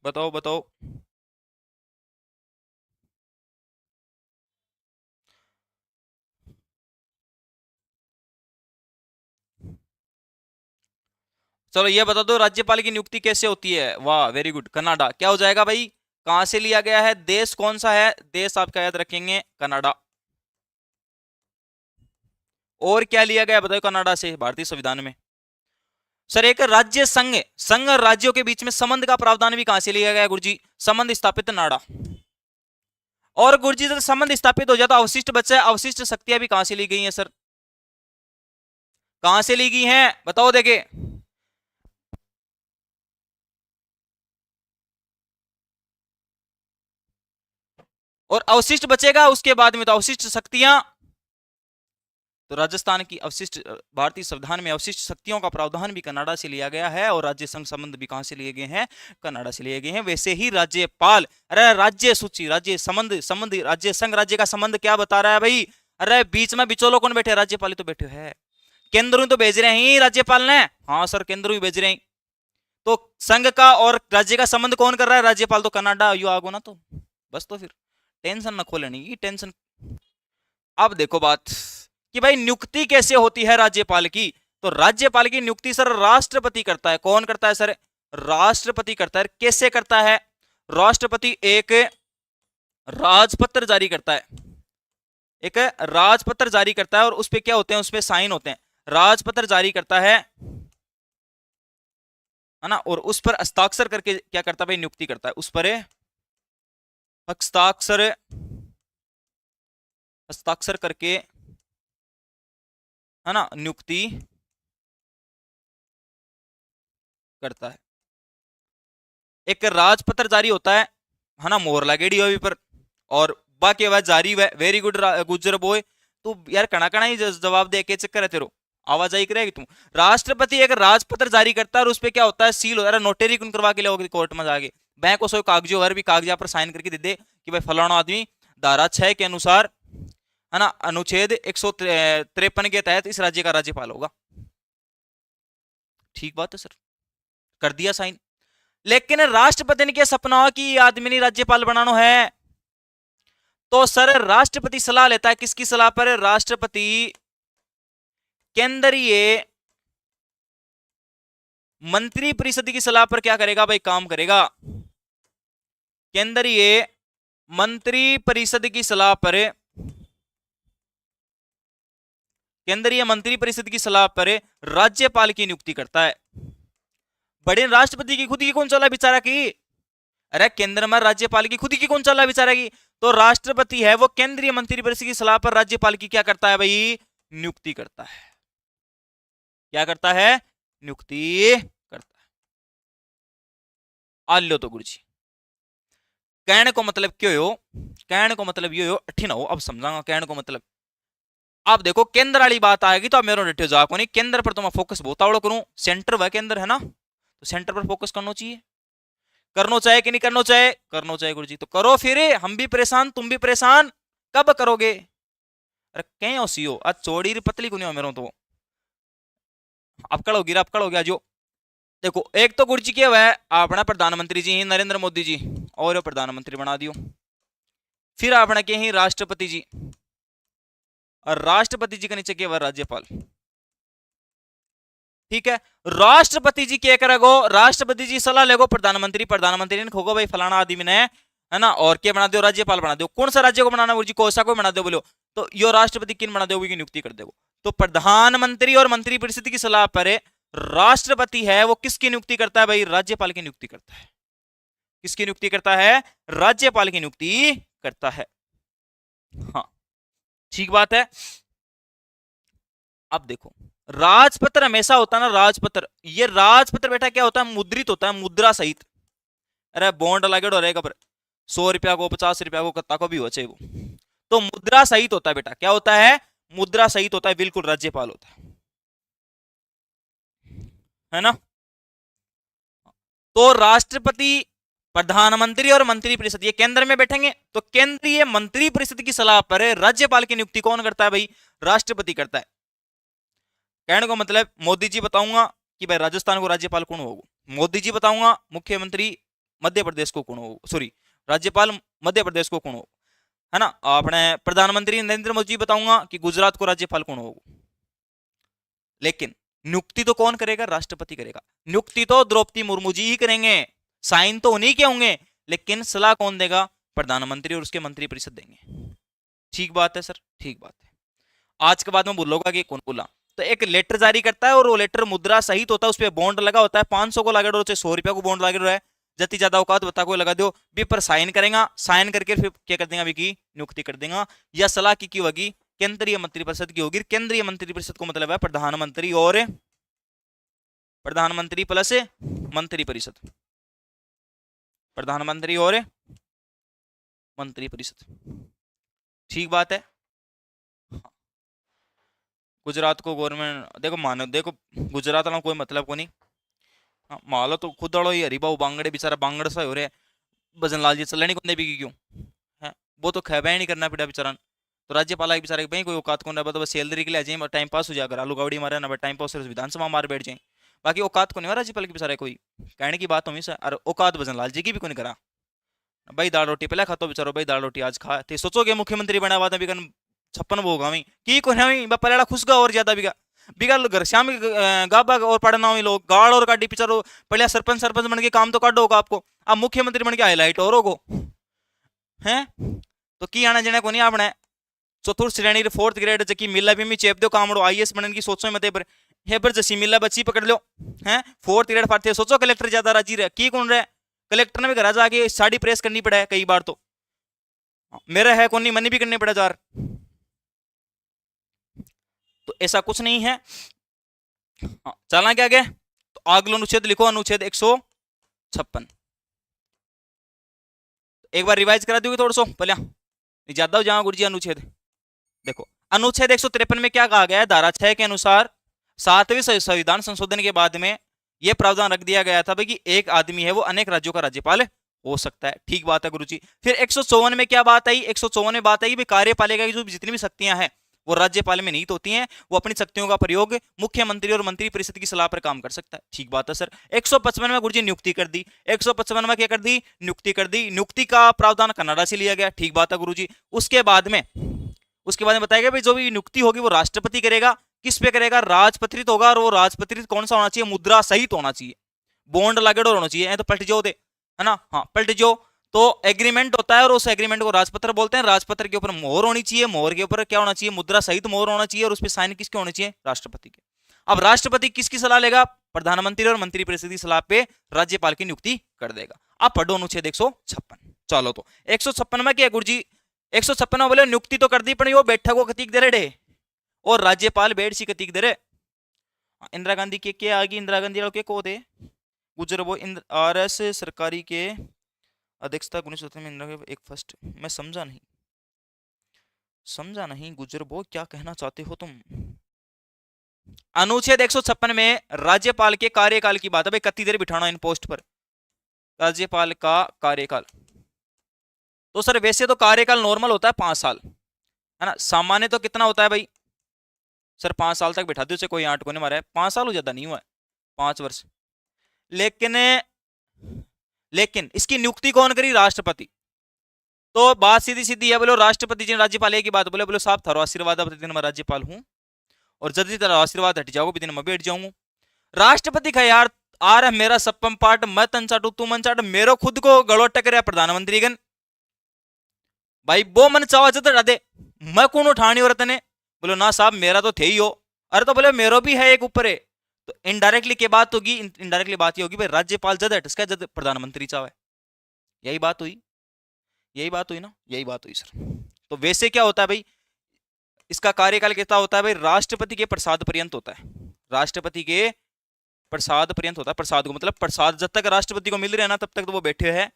बताओ बताओ। चलो ये बता दो राज्यपाल की नियुक्ति कैसे होती है? वाह वेरी गुड, कनाडा। क्या हो जाएगा भाई? कहां से लिया गया है? देश कौन सा है? देश आपका याद रखेंगे कनाडा। और क्या लिया गया बताओ कनाडा से भारतीय संविधान में? सर एक राज्य संघ, संघ राज्यों के बीच में संबंध का प्रावधान भी कहां से लिया गया गुरुजी? संबंध स्थापित नाडा। और गुरुजी जब संबंध स्थापित हो जाए तो अवशिष्ट बच्चा, अवशिष्ट शक्तियां भी कहां से ली गई हैं सर? कहां से ली गई हैं बताओ देखे। और अवशिष्ट बचेगा उसके बाद में, तो अवशिष्ट शक्तियां, तो राजस्थान की अवशिष्ट, भारतीय संविधान में अवशिष्ट शक्तियों का प्रावधान भी कनाडा से लिया गया है, और राज्य संघ संबंध भी कहां से लिए गए हैं? कनाडा से लिए गए हैं। वैसे ही राज्यपाल, अरे राज्य सूची, राज्य संबंध, संबंध राज्य संघ राज्य का संबंध क्या बता रहा है भाई? अरे बीच में बिचौलो कौन बैठे? राज्यपाल ही तो बैठे है। केंद्र तो भेज रहे हैं राज्यपाल ने, हाँ सर केंद्र भी भेज रहे हैं। तो संघ का और राज्य का संबंध कौन कर रहा है? राज्यपाल। तो कनाडा यू आगो ना, तो बस, तो फिर टेंशन ना खोले, नहीं टेंशन। अब देखो बात कि भाई नियुक्ति कैसे होती है राज्यपाल की? तो राज्यपाल की नियुक्ति सर राष्ट्रपति करता है। कौन करता है सर? राष्ट्रपति करता है। कैसे करता है? राष्ट्रपति एक राजपत्र जारी करता है, एक राजपत्र जारी करता है, और उस पे क्या होते हैं? उस पे साइन होते हैं। राजपत्र जारी करता है ना, और उस पर हस्ताक्षर करके क्या करता है भाई? नियुक्ति करता है। उस पर हस्ताक्षर, हस्ताक्षर करके, है ना, नियुक्ति करता है। एक राजपत्र जारी होता है ना, मोहर लगेड़ी हुई पर, और बाकी आवाज जारी हुआ। वेरी गुड गुजर बॉय, तू यार कणा कणा ही जवाब दे के चक्कर है तेरो, आवाज आई करेगी तुम। राष्ट्रपति एक राजपत्र जारी करता है, और उस पे क्या होता है? सील होता है। नोटरी कौन करवा के ले कोर्ट में जाके? बैंक को सो कागजों पर भी कागजात पर साइन करके दे दे कि भाई फलाना आदमी धारा 6 के अनुसार, है ना, अनुच्छेद 153 के तहत इस राज्य का राज्यपाल होगा। ठीक बात है सर, कर दिया साइन। लेकिन राष्ट्रपति ने क्या सपना हो कि आदमी ने राज्यपाल बनाना है, तो सर राष्ट्रपति सलाह लेता है, किसकी सलाह पर? राष्ट्रपति केंद्रीय मंत्री परिषद की सलाह पर क्या करेगा भाई? काम करेगा। केंद्रीय मंत्री परिषद की सलाह पर, केंद्रीय मंत्री परिषद की सलाह पर राज्यपाल की नियुक्ति करता है। बड़े राष्ट्रपति की खुद की कौन चला बेचारा की? अरे केंद्र में राज्यपाल की खुद की कौन चला बेचारा की? तो राष्ट्रपति है वो केंद्रीय मंत्री परिषद की सलाह पर राज्यपाल की क्या करता है भाई? नियुक्ति करता है। क्या करता है? नियुक्ति करता है। आ लो तो गुरुजी, कहने को मतलब क्यों हो? कहने को मतलब ये हो, अठी ना हो, अब समझाऊंगा कहने को मतलब। आप देखो केंद्र वाली बात आएगी तो अब मेरे डटे जाको नहीं, केंद्र पर तो मैं फोकस बहुत आवड़ो करूं, सेंटर वह केंद्र है ना, तो सेंटर पर फोकस करना चाहिए। करना चाहिए कि नहीं करना चाहिए? करना चाहिए गुरुजी। तो करो फिर, हम भी परेशान तुम भी परेशान, कब करोगे? अरे कहीं हो सी हो, आज चौड़ी पतली को नहीं हो मेरे तो, अब कड़ हो गिरा, अब कड़ हो गया जो। देखो एक तो गुरुजी क्या हुआ है, अपना प्रधानमंत्री जी नरेंद्र मोदी जी और प्रधानमंत्री बना दियो। फिर अपना के ही राष्ट्रपति जी, और राष्ट्रपति जी के नीचे क्या हुआ? राज्यपाल। ठीक है, राष्ट्रपति जी क्या करेगो? राष्ट्रपति जी सलाह लेगो प्रधानमंत्री, प्रधानमंत्री ने खोगो भाई फलाना आदमी ने, है ना, और क्या बना दो? राज्यपाल बना दो। कौन सा राज्य को बनाना गुरुजी? कौन सा को बना दो बोलो, तो यो राष्ट्रपति किन बना दो? नियुक्ति कर दो। तो प्रधानमंत्री और मंत्री परिषद की सलाह पर राष्ट्रपति है वो किसकी नियुक्ति करता है भाई? राज्यपाल की नियुक्ति करता है। किसकी नियुक्ति करता है? राज्यपाल की नियुक्ति करता है। हाँ ठीक बात है। अब देखो राजपत्र हमेशा होता है ना, राजपत्र, ये राजपत्र बेटा क्या होता है? मुद्रित होता है, मुद्रा सहित। अरे बॉन्ड लागेड़ो रहेगा पर 100 रुपया को, 50 रुपया को, कत्ता को भी हो चाहिए वो, तो मुद्रा सहित होता है बेटा। क्या होता है? मुद्रा सहित होता है, बिल्कुल राज्यपाल होता है ना। तो राष्ट्रपति, प्रधानमंत्री और मंत्री परिषद ये केंद्र में बैठेंगे, तो केंद्रीय मंत्री परिषद की सलाह पर राज्यपाल की नियुक्ति कौन करता है भाई? राष्ट्रपति करता है। कहने को मतलब मोदी जी बताऊंगा कि भाई राजस्थान को राज्यपाल कौन होगा, मोदी जी बताऊंगा मुख्यमंत्री मध्य प्रदेश को कौन होगा, सॉरी राज्यपाल मध्य प्रदेश को कौन होगा, है ना। अपने प्रधानमंत्री नरेंद्र मोदी जी बताऊंगा कि गुजरात को राज्यपाल कौन होगा। लेकिन नियुक्ति तो कौन करेगा? राष्ट्रपति करेगा। नियुक्ति तो द्रौपदी मुर्मू जी ही करेंगे, साइन तो उन्हीं के होंगे, लेकिन सलाह कौन देगा? प्रधानमंत्री और उसके मंत्री परिषद देंगे। ठीक बात है सर, ठीक बात है। आज के बाद में बोलोगा कि कौन बोला, तो एक लेटर जारी करता है और वो लेटर मुद्रा सहित होता है, उस पर बॉन्ड लगा होता है, 500 को लगा दो, 100 रुपया को बॉन्ड लगा है, जति ज्यादा औकात बता को लगा दो भी, पर साइन करेगा, साइन करके फिर क्या कर देगा भी की नियुक्ति कर देगा। या सलाह की होगी? केंद्रीय मंत्रिपरिषद की होगी। केंद्रीय मंत्रिपरिषद को मतलब है प्रधानमंत्री और प्रधानमंत्री प्लस मंत्री परिषद, प्रधानमंत्री और मंत्री परिषद। ठीक बात है। गुजरात को गवर्नमेंट देखो मानो, देखो गुजरात वाला कोई मतलब को नहीं, मान लो तो खुद अड़ो ही हरी बाबू बांगड़े बेचारा बांगड़ सा हो रहे भजन लाल जी चलने को भी क्यों है, वो तो खेबा ही नहीं करना पड़ा बेचारा। तो राज्यपाल के बेचारे भाई कोई औकात को नहीं, बस सैलरी के लिए आ जाए, टाइम पास हो जाएगा, आलू गावड़ी मारे ना टाइम पास, विधानसभा मार बैठ जाए, बाकी औकात को नहीं हुआ राज्यपाल के बेचारे कोई। कहने की बात हमेशा, और औकात भजन लाल जी की भी को नहीं करा भाई, दाल रोटी पहले खातो बेचारो भाई, दाल रोटी आज खा थे, सोचोगे मुख्यमंत्री बना हुआ था 56 होगा वही की को नहीं पहला खुशगा और ज्यादा बिगा बिगा घर श्याम गाबा और पढ़ना हुई लोग गाड़ और काटी पिचारो, पहले सरपंच सरपंच बन के काम तो काट होगा आपको, अब मुख्यमंत्री बन के हाईलाइट और होगो हैं। तो की आना जने को नहीं आपने चतुर्थ श्रेणी 4th ग्रेड जकी मिला भी चेप दो कामड़ो IAS बनने की सोचो मत पर हेबर जसी मिला बच्ची पकड़ लो हैं 4th ग्रेड फारते सोचो कलेक्टर ज्यादा राजी रहे की कौन रहे, कलेक्टर ने भी घर जाके साड़ी प्रेस करनी पड़ा है कई बार, तो मेरा है कौन नहीं मनी भी करनी पड़ा जार, तो ऐसा कुछ नहीं है। चलना क्या आगे, तो अगला अनुच्छेद लिखो, अनुच्छेद 156। एक बार रिवाइज करा दोगे थोड़ा सो पहले, ज्यादा हो जाओ गुरुजी। अनुच्छेद देखो, अनुच्छेद 153 में क्या कहा गया है? धारा 6 के अनुसार 7वें संविधान संशोधन के बाद में यह प्रावधान रख दिया गया था भाई कि एक आदमी है वो अनेक राज्यों का राज्यपाल हो सकता है। ठीक बात है गुरुजी। फिर 154 में क्या बात आई? 154 में बात आई भाई कार्यपालिका की जो जितनी भी शक्तियां हैं वो राज्यपाल में निहित होती हैं, वो अपनी शक्तियों का प्रयोग मुख्यमंत्री और मंत्री परिषद की सलाह पर काम कर सकता है। ठीक बात है सर। 155 में गुरुजी नियुक्ति कर दी। 155 में क्या कर दी? नियुक्ति कर दी। नियुक्ति का प्रावधान कनाडा से लिया गया। ठीक बात है गुरुजी। उसके बाद में बताया गया भाई जो भी नियुक्ति होगी वो राष्ट्रपति करेगा। किस पे करेगा? राजपत्रित होगा। और वो राजपत्रित कौन सा होना चाहिए? मुद्रा सहित होना चाहिए, बॉन्ड लागेड होना चाहिए, तो पलट जाओ दे, है ना? हाँ पलट जाओ। तो एग्रीमेंट होता है और उस एग्रीमेंट को राजपत्र बोलते हैं। राजपत्र के ऊपर मोहर होनी चाहिए, मोहर के ऊपर क्या होना चाहिए? मुद्रा सहित मोहर होना चाहिए। और उस पर साइन किसके होने चाहिए? राष्ट्रपति के। अब राष्ट्रपति किसकी सलाह लेगा? प्रधानमंत्री और मंत्रिपरिषद की सलाह पे राज्यपाल की नियुक्ति कर देगा। अब पढ़ो अनुच्छेद 156। चलो तो 156 में क्या गुरुजी? 156 में बोले नियुक्ति तो कर दी पर वो बैठक को कतीक दे रहे और राज्यपाल बैठ सी कतीक दे रहे। इंदिरा गांधी के आ गई? इंदिरा गांधी के को दे गुजर वो RS सरकारी के अध्यक्षता 1970 में इंदिरा एक फर्स्ट। मैं समझा नहीं गुजर वो क्या कहना चाहते हो तुम? अनुच्छेद 156 में राज्यपाल के कार्यकाल की बात है भाई, कितनी देर बिठाना इन पोस्ट पर? राज्यपाल का कार्यकाल तो सर वैसे तो कार्यकाल नॉर्मल होता है 5 साल, है ना? सामान्य तो कितना होता है भाई? सर 5 साल तक बिठा दो, उसे कोई आंट को नहीं मारा है। 5 साल हो ज्यादा नहीं हुआ है, 5 वर्ष। लेकिन इसकी नियुक्ति कौन करी? राष्ट्रपति। तो बात सीधी सीधी है, बोलो राष्ट्रपति जी राज्यपाल की बात बोले साहब थारो आशीर्वाद दिन मैं राज्यपाल हूं और जल्दी तरह आशीर्वाद हट जाओगे दिन मैं बैठ जाऊंगा। राष्ट्रपति का यार आ रहा मेरा सप्पम पाठ, मैं तन चाटू तू मन चाट, मेरो खुद को गड़ो टकरा प्रधानमंत्री गण भाई वो मन चावा जद हटा दे, मैं कौन उठानी और तने? बोलो ना साहब मेरा तो थे ही हो। अरे तो बोले मेरो भी है एक ऊपर है। तो इनडायरेक्टली की बात होगी, इनडायरेक्टली बात ये होगी भाई राज्यपाल जद हटसका जद प्रधानमंत्री चाहे। यही बात हुई ना, यही बात हुई सर। तो वैसे क्या होता है भाई, इसका कार्यकाल कितना होता है भाई? राष्ट्रपति के प्रसाद पर्यंत होता है। राष्ट्रपति के प्रसाद पर्यंत होता है। प्रसाद को मतलब प्रसाद जब तक राष्ट्रपति को मिल रहे हैं ना तब तक तो वो बैठे हैं,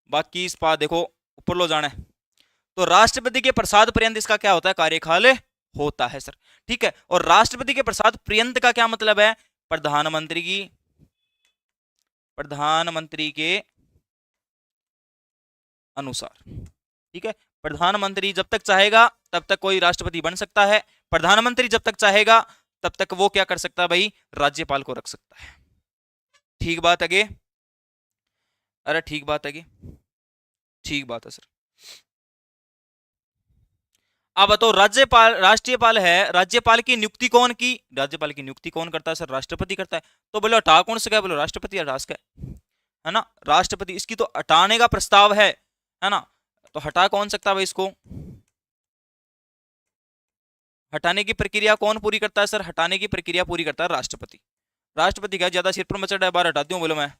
बाकी इस बात देखो ऊपर लो जाना है। तो राष्ट्रपति के प्रसाद पर्यंत इसका क्या होता है? कार्यकाल होता है सर। ठीक है। और राष्ट्रपति के प्रसाद पर्यंत का क्या मतलब है? प्रधानमंत्री के अनुसार। ठीक है। प्रधानमंत्री जब तक चाहेगा तब तक कोई राष्ट्रपति बन सकता है। प्रधानमंत्री जब तक चाहेगा तब तक वो क्या कर सकता है भाई? राज्यपाल को रख सकता है। ठीक बात आगे? अरे ठीक बात आगे? ठीक बात है सर। अब बताओ राष्ट्रीयपाल है, राज्यपाल की नियुक्ति कौन की? राज्यपाल की नियुक्ति कौन करता है सर? राष्ट्रपति करता है। तो बोलो हटा कौन से? बोलो राष्ट्रपति हटा सके, है ना? राष्ट्रपति। इसकी तो हटाने का प्रस्ताव है ना? तो हटा कौन सकता है भाई इसको? हटाने की प्रक्रिया कौन पूरी करता है सर? हटाने की प्रक्रिया पूरी करता है राष्ट्रपति। राष्ट्रपति क्या ज्यादा सिर पर मचड़ है, बार हटा दूं बोलो मैं?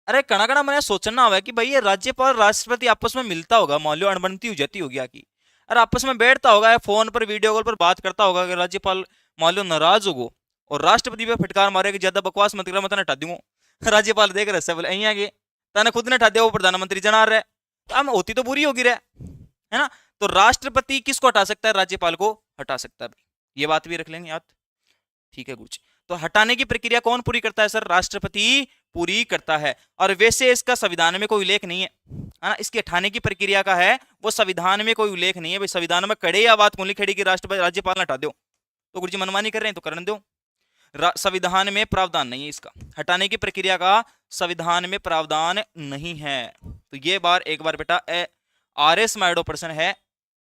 अरे कणा कणा मैंने सोचना हुआ कि भाई ये राज्यपाल राष्ट्रपति आपस में मिलता होगा, मान लो अणबनती हो जाती होगी आकी, अरे आपस में बैठता होगा फोन पर वीडियो कॉल पर बात करता होगा कि राज्यपाल मान लो नाराज होगो और राष्ट्रपति पे फटकार मारे कि ज्यादा बकवास मत कर, मैं तने हटा दूंगा। राज्यपाल देख रहे बोले अं आगे तने खुद ने हटा दिया, वो प्रधानमंत्री जना रहे, तो हम होती तो बुरी होगी रहे, है ना? तो राष्ट्रपति किसको हटा सकता है? राज्यपाल को हटा सकता है। ये बात भी रख लेंगे याद। ठीक है गुरुजी। तो हटाने की प्रक्रिया कौन पूरी करता है सर? राष्ट्रपति पूरी करता है। और वैसे इसका संविधान में कोई उल्लेख नहीं है ना, इसके हटाने की प्रक्रिया का है वो संविधान में कोई उल्लेख नहीं है भाई। संविधान में कड़े या बात कौन लिखेगी कि राष्ट्रपति राज्यपाल हटा दो? तो गुरुजी मनमानी कर रहे हैं तो करने दो। संविधान में प्रावधान नहीं है इसका, हटाने की प्रक्रिया का संविधान में प्रावधान नहीं है। तो ये एक बार बेटा RS माइडो प्रश्न है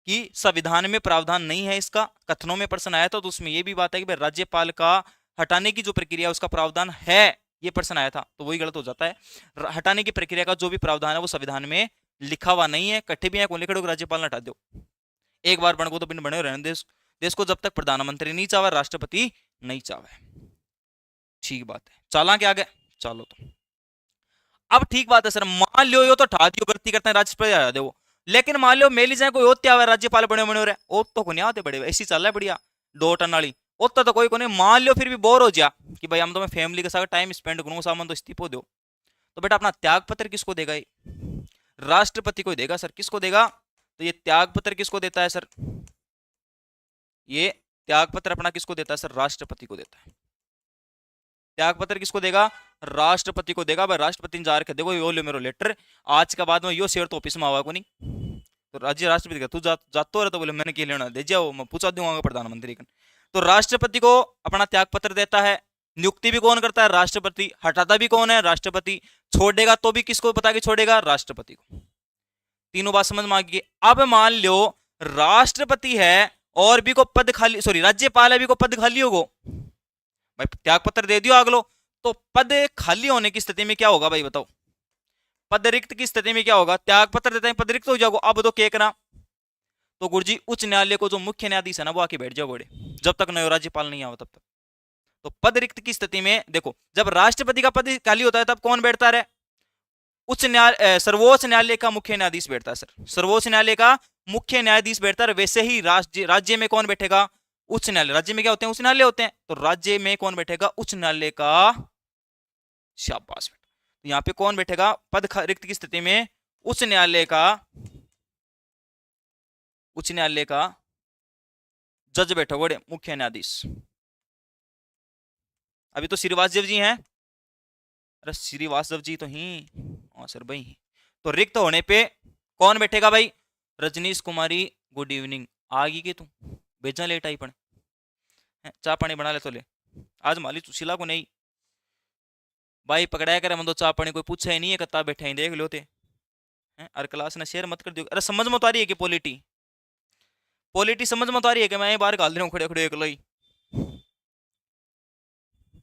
कि संविधान में प्रावधान नहीं है इसका। कथनों में प्रश्न आया था तो उसमें यह भी बात है कि राज्यपाल का हटाने की जो प्रक्रिया उसका प्रावधान है, ये प्रश्न आया था तो वही गलत हो जाता है। हटाने की प्रक्रिया का जो भी प्रावधान है वो संविधान में लिखा हुआ नहीं है। कट्ठे भी है कौन लिखो राज्यपाल हटा दो, एक बार बन को तो बिन बने रहने देश को जब तक प्रधानमंत्री नहीं चाहे, राष्ट्रपति नहीं चाहे। ठीक बात है। चला क्या आगे? चलो तो अब ठीक बात है सर, मान लो यो तो हटा दियो, गलती करते हैं राष्ट्रपति हटा दो, लेकिन मान लो मेली जाए कोई होते आवे राज्यपाल बने बने रहे ओ तो को आते बड़े ऐसी चल रहा है बढ़िया 2 टन वाली ओत्ता तो कोई को नहीं। मान लो फिर भी बोर हो जा कि भाई हम तो मैं फैमिली के साथ टाइम स्पेंड करूँ, सामान तो इस्तीफो दो, तो बेटा अपना त्याग पत्र किसको देगा? राष्ट्रपति को देगा सर। किसको देगा? तो ये त्याग पत्र किसको देता है सर? ये त्याग पत्र अपना किसको देता है सर? राष्ट्रपति को देता है। त्याग पत्र किसको देगा? राष्ट्रपति को देगा भाई। राष्ट्रपति ने जा रखे, देखो यो लो मेरो लेटर, आज के बाद में यो शेयर तो ऑफिस में आवा को नहीं। तो राज्य राष्ट्रपति का तू जातो रहे तो बोले मैंने क्या लेना, दे जाओ, मैं पूछा दूंगा प्रधानमंत्री का। तो राष्ट्रपति को अपना त्याग पत्र देता है। नियुक्ति भी कौन करता है? राष्ट्रपति। हटाता भी कौन है? राष्ट्रपति। छोड़ेगा तो भी किसको बता के छोड़ेगा? राष्ट्रपति को। तीनों बात समझ में आ गई। अब मान लो राष्ट्रपति है और भी को पद खाली, सॉरी राज्यपाल है भी को पद खाली होगो भाई, त्याग पत्र दे दियो अगलो, तो पद खाली होने की स्थिति में क्या होगा भाई बताओ? पद रिक्त की स्थिति में क्या होगा? त्याग पत्र देते हैं पद रिक्त हो जाओगे। अब तो क्या करना? तो गुरुजी उच्च न्यायालय को जो मुख्य न्यायाधीश है ना वो आके बैठ जाओ बड़े, जब तक नया राज्यपाल नहीं आओ तब तक। तो पद रिक्त की स्थिति में देखो, जब राष्ट्रपति का पद खाली होता है तब कौन बैठता है? उच्च न्यायालय, सर्वोच्च न्यायालय का मुख्य न्यायाधीश बैठता है सर, सर्वोच्च न्यायालय का मुख्य न्यायाधीश बैठता है। वैसे ही राज्य में कौन बैठेगा? उच्च न्यायालय। राज्य में क्या होते हैं? उच्च न्यायालय होते हैं। तो राज्य में कौन बैठेगा? उच्च न्यायालय का। शाबाश। तो यहाँ पे कौन बैठेगा पद रिक्त की स्थिति में? उच्च न्यायालय का, उच्च न्यायालय का जज बैठो बड़े, मुख्य न्यायाधीश। अभी तो श्रीवास्तव जी हैं। अरे श्रीवास्तव जी तो ही, हाँ सर भाई। तो रिक्त होने पे कौन बैठेगा भाई? रजनीश कुमारी गुड इवनिंग। आ गई के तू? भेजना लेट आई पण, चाय पानी बना ले तो ले। आज माली सुशीला को नहीं भाई पकड़ाया करे, मतलब चाय पानी कोई पूछा ही नहीं है, कत्ता बैठा ही देख लो थे। अरे क्लास ने शेयर मत कर दियो। अरे समझ मत आ रही है कि पॉलिटी, पॉलिटी समझ मत आ रही है कि मैं बाहर गाल रहा हूँ खड़े खड़े अकेला ही?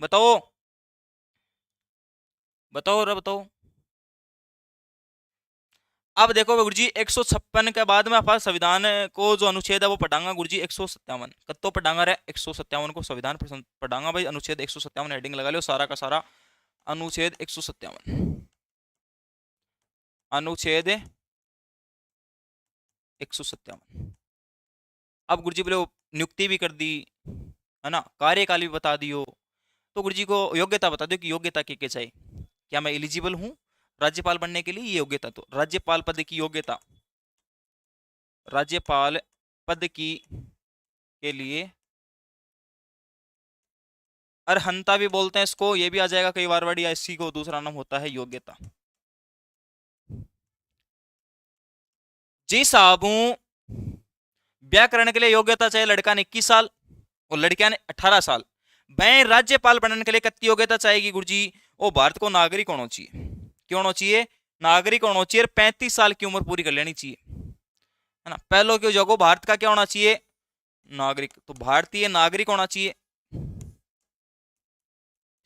बताओ बताओ रे बताओ। अब देखो गुरुजी 156 के बाद में अपन संविधान को जो अनुच्छेद है वो पढ़ांगा गुरुजी 157। कत्तो पढ़ांगा रे? 157 को संविधान पढ़ांगा भाई। अनुच्छेद 157 हेडिंग लगा लो सारा का सारा। अनुच्छेद 157, अनुच्छेद 157। अब गुरुजी बोले नियुक्ति भी कर दी है ना, कार्यकाल भी बता दियो, तो गुरुजी को योग्यता बता दो कि योग्यता क्या चाहिए, क्या मैं एलिजिबल हूं राज्यपाल बनने के लिए? ये योग्यता, तो राज्यपाल पद की योग्यता, राज्यपाल पद की के लिए अर्हता भी बोलते हैं इसको, ये भी आ जाएगा कई बार वर्ड, या इसी को दूसरा नाम होता है योग्यता। जी साहब व्याकरण के लिए योग्यता चाहिए लड़का ने 21 साल और लड़कियां ने 18 साल। वह राज्यपाल बनने के लिए कितनी योग्यता चाहेगी गुरुजी? वो भारत को नागरिक होना चाहिए। क्यों होना चाहिए? नागरिक होना चाहिए। 35 साल की उम्र पूरी कर लेनी चाहिए, है ना। पहलो क्यों जगो भारत का क्या होना चाहिए? नागरिक। तो भारतीय नागरिक होना चाहिए।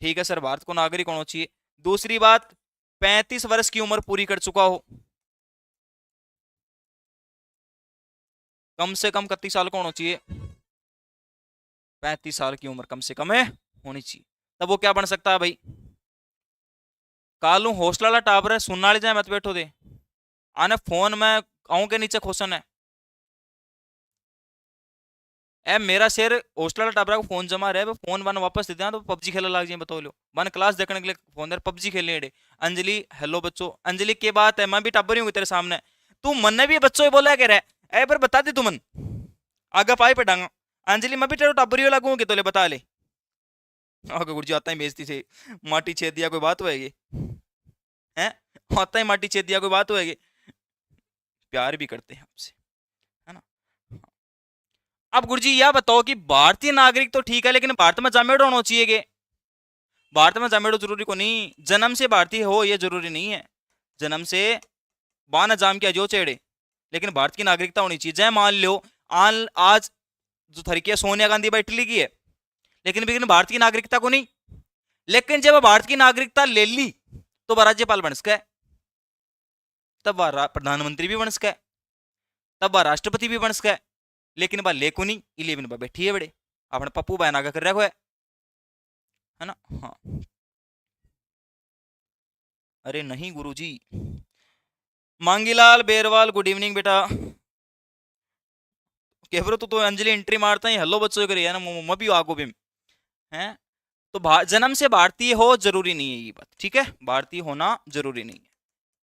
ठीक है सर, भारत को नागरिक होना चाहिए। दूसरी बात, 35 वर्ष की उम्र पूरी कर चुका हो, कम से कम 31 साल का होना चाहिए। 35 साल की उम्र कम से कम है होनी चाहिए, तब वो क्या बन सकता है भाई? कालू हौसला वाला टावर है, सुनना ले जाए मत बैठो दे आने फोन में आऊं के नीचे खोसन है। ए मेरा शेर हौसला वाला टावर को फोन जमा रहे, फोन वन वापस देते हैं तो पबजी खेलने लग जाए। बताओ लो वन क्लास देखने के लिए फोन दे, पबजी खेलने डे। अंजलि हेलो बच्चों, अंजलि के बात है, मैं भी टाबर हूँ तेरे सामने, तू मन ने भी बच्चों बोला कह रहा है, ए पर बता दे तू मन आगे पाई पटांगा। अंजलि मैं भी तेरे टाबरियो लगूंगी तो ले बता ले। आगे गुरजी आता ही बेइज्जती से, माटी छेद दिया कोई बात होएगी? हैं आता ही माटी छेद दिया कोई बात होएगी? प्यार भी करते हैं आपसे, है ना। अब गुरुजी यह बताओ कि भारतीय नागरिक तो ठीक है, लेकिन भारत में जमेड़ो होना चाहिए के? भारत में जमेड़ो जरूरी को नहीं, जन्म से भारतीय हो ये जरूरी नहीं है। जन्म से बान जाम किया जो चेड़े, लेकिन भारत की नागरिकता होनी चाहिए। जय मान लो आज जो तरीके सोनिया गांधी भाई इटली की है, लेकिन भारत की नागरिकता को नहीं। लेकिन जब भारत की नागरिकता ले ली तो वह राज्यपाल बन सका है, तब वह प्रधानमंत्री भी बन सका है, तब वह राष्ट्रपति भी बन सका है। लेकिन वह लेको नहीं, इलेवन पर बैठी है बड़े अपने पप्पू बहन आगे कर रखो है ना। हाँ अरे नहीं गुरुजी। मांगीलाल बेरवाल गुड इवनिंग बेटा। केवरो तो अंजलि एंट्री मारता है हेलो बच्चों करिए ना, मैं भी आगो भी हैं। तो जन्म से भारतीय हो जरूरी नहीं है ये बात, ठीक है, भारतीय होना जरूरी नहीं है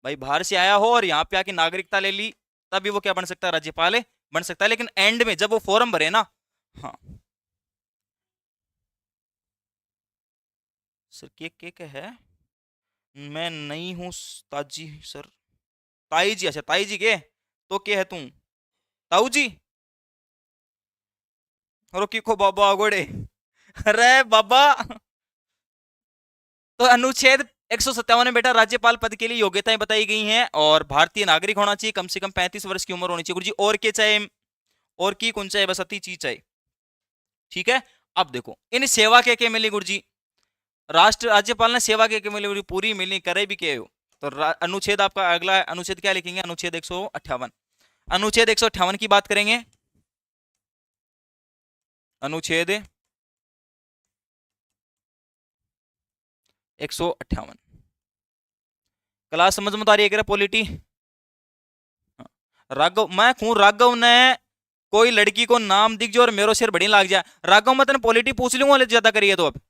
भाई। बाहर से आया हो और यहाँ पे आके नागरिकता ले ली तभी वो क्या बन सकता है? राज्यपाल बन सकता है। लेकिन एंड में जब वो फॉर्म भरे ना, हाँ सर के है, मैं नहीं हूँ ताजी सर, ताई जी, अच्छा ताई जी के, तो के है तू, ताऊ जी, और की को बाबा आगोड़े, अरे बाबा। तो अनुच्छेद 157 में बेटा राज्यपाल पद के लिए योग्यताएं बताई गई हैं, और भारतीय नागरिक होना चाहिए, कम से कम 35 वर्ष की उम्र होनी चाहिए गुरुजी, और के चाहे, और की कौन चाहे, बस अति चीज चाहे, ठीक है। अब देखो इन सेवा के मिली गुरुजी, राष्ट्र राज्यपाल ने सेवा के मिली, पूरी मिलनी करे भी के हो, तो अनुच्छेद आपका अगला अनुच्छेद क्या लिखेंगे, अनुच्छेद 158, अनुच्छेद 158 की बात करेंगे, अनुच्छेद 158, क्लास समझ में आ रही है पॉलिटी। राघव, मैं खूं राघव ने कोई लड़की को नाम दिख जो और मेरो सिर बड़ी लाग जाए, राघव मैं तेने पॉलिटी पूछ लूंगा ज्यादा करिए तो। अब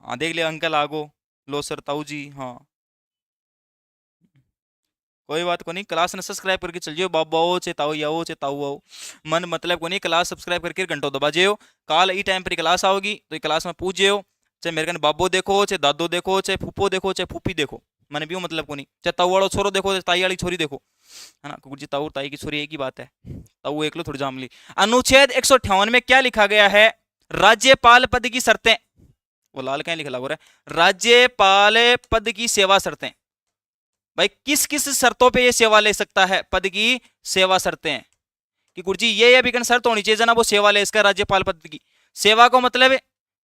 हाँ देख लिया अंकल आगो, लो सर ताऊ जी, हाँ कोई बात को नहीं, क्लास ने सब्सक्राइब करके चल जियो बाबा चे ताऊ याओ चे ताऊ आओ, मन मतलब को नहीं, क्लास सब्सक्राइब करके घंटों दबा जियो, काल ई टाइम पर क्लास आओगी तो क्लास में पूछ जियो, चाहे मेरे कन बाबो देखो, चाहे दादो देखो, चाहे फूफो देखो, चाहे फूफी देखो, मैंने भी मतलब को नहीं, चाहे ताऊ वालो छोरो देखो, चाहे ताई वाली छोरी देखो, है ना, गुरुजी ताऊ ताई की छोरी एक ही बात है, ताऊ एक लो थोड़ी जाम ली। अनुच्छेद 158 में क्या लिखा गया है, राज्यपाल पद की शर्तें, वो लाल क्या लिखा लग रहा है, राज्यपाल पद की सेवा शर्तें, भाई किस किस शर्तों पे ये सेवा ले सकता है, पद की सेवा शर्तें, कि गुरुजी ये बिकन शर्त होनी चाहिए ना वो सेवा ले इसका, राज्यपाल पद की सेवा को मतलब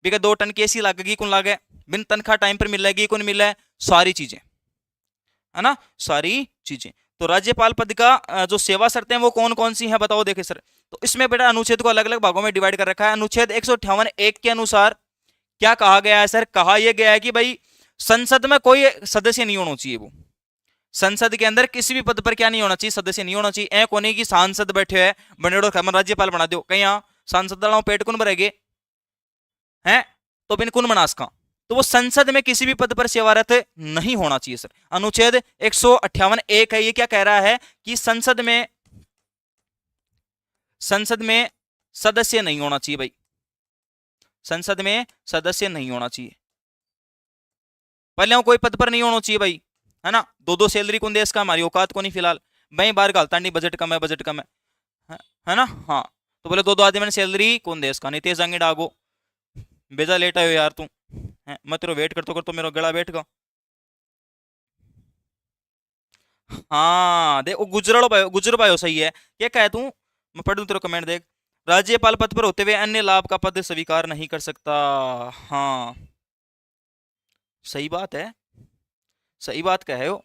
बिका 2 टन की ऐसी लगेगी कौन लागे, बिन तनख्वाह टाइम पर मिलेगी कौन मिले, सारी चीजें, है ना, सारी चीजें। तो राज्यपाल पद का जो सेवा शर्तें हैं वो कौन कौन सी हैं बताओ, देखे सर, तो इसमें बेटा अनुच्छेद को अलग अलग भागों में डिवाइड कर रखा है। अनुच्छेद 158 1 के अनुसार क्या कहा गया है सर, कहा यह गया है कि भाई संसद में कोई सदस्य नहीं होना चाहिए, वो संसद के अंदर किसी भी पद पर क्या नहीं होना चाहिए, सदस्य नहीं होना चाहिए। ए कोने की सांसद बैठे है बनेड़ो खमन राज्यपाल बना दो, कहीं यहाँ सांसद दलाओ पेट कौन भरेगे हैं, तो बिन कुन मनास का, तो वो संसद में किसी भी पद पर सेवारत नहीं होना चाहिए सर। अनुच्छेद 158 1 है, ये क्या कह रहा है कि संसद में सदस्य नहीं होना चाहिए भाई, संसद में सदस्य नहीं होना चाहिए, पहले कोई पद पर नहीं होना चाहिए भाई, है ना, 2-2 सैलरी कौन देश का, हमारी औकात को नहीं फिलहाल, भाई बाहर गालता नहीं, बजट कम है, बजट कम है ना, हाँ, तो बोले 2-2 आदमी सैलरी कौन देश का, नहीं तेज आंगे डागो, बेजा लेट आयो यार तू, मैं तेरा वेट करतो करतो मेरा गला बैठ गा, हाँ देख गुजर पायो सही है, क्या कहे तू, मैं पढ़ दूं तेरा कमेंट देख, राज्यपाल पद पर होते हुए अन्य लाभ का पद स्वीकार नहीं कर सकता, हाँ सही बात है, सही बात कहे हो।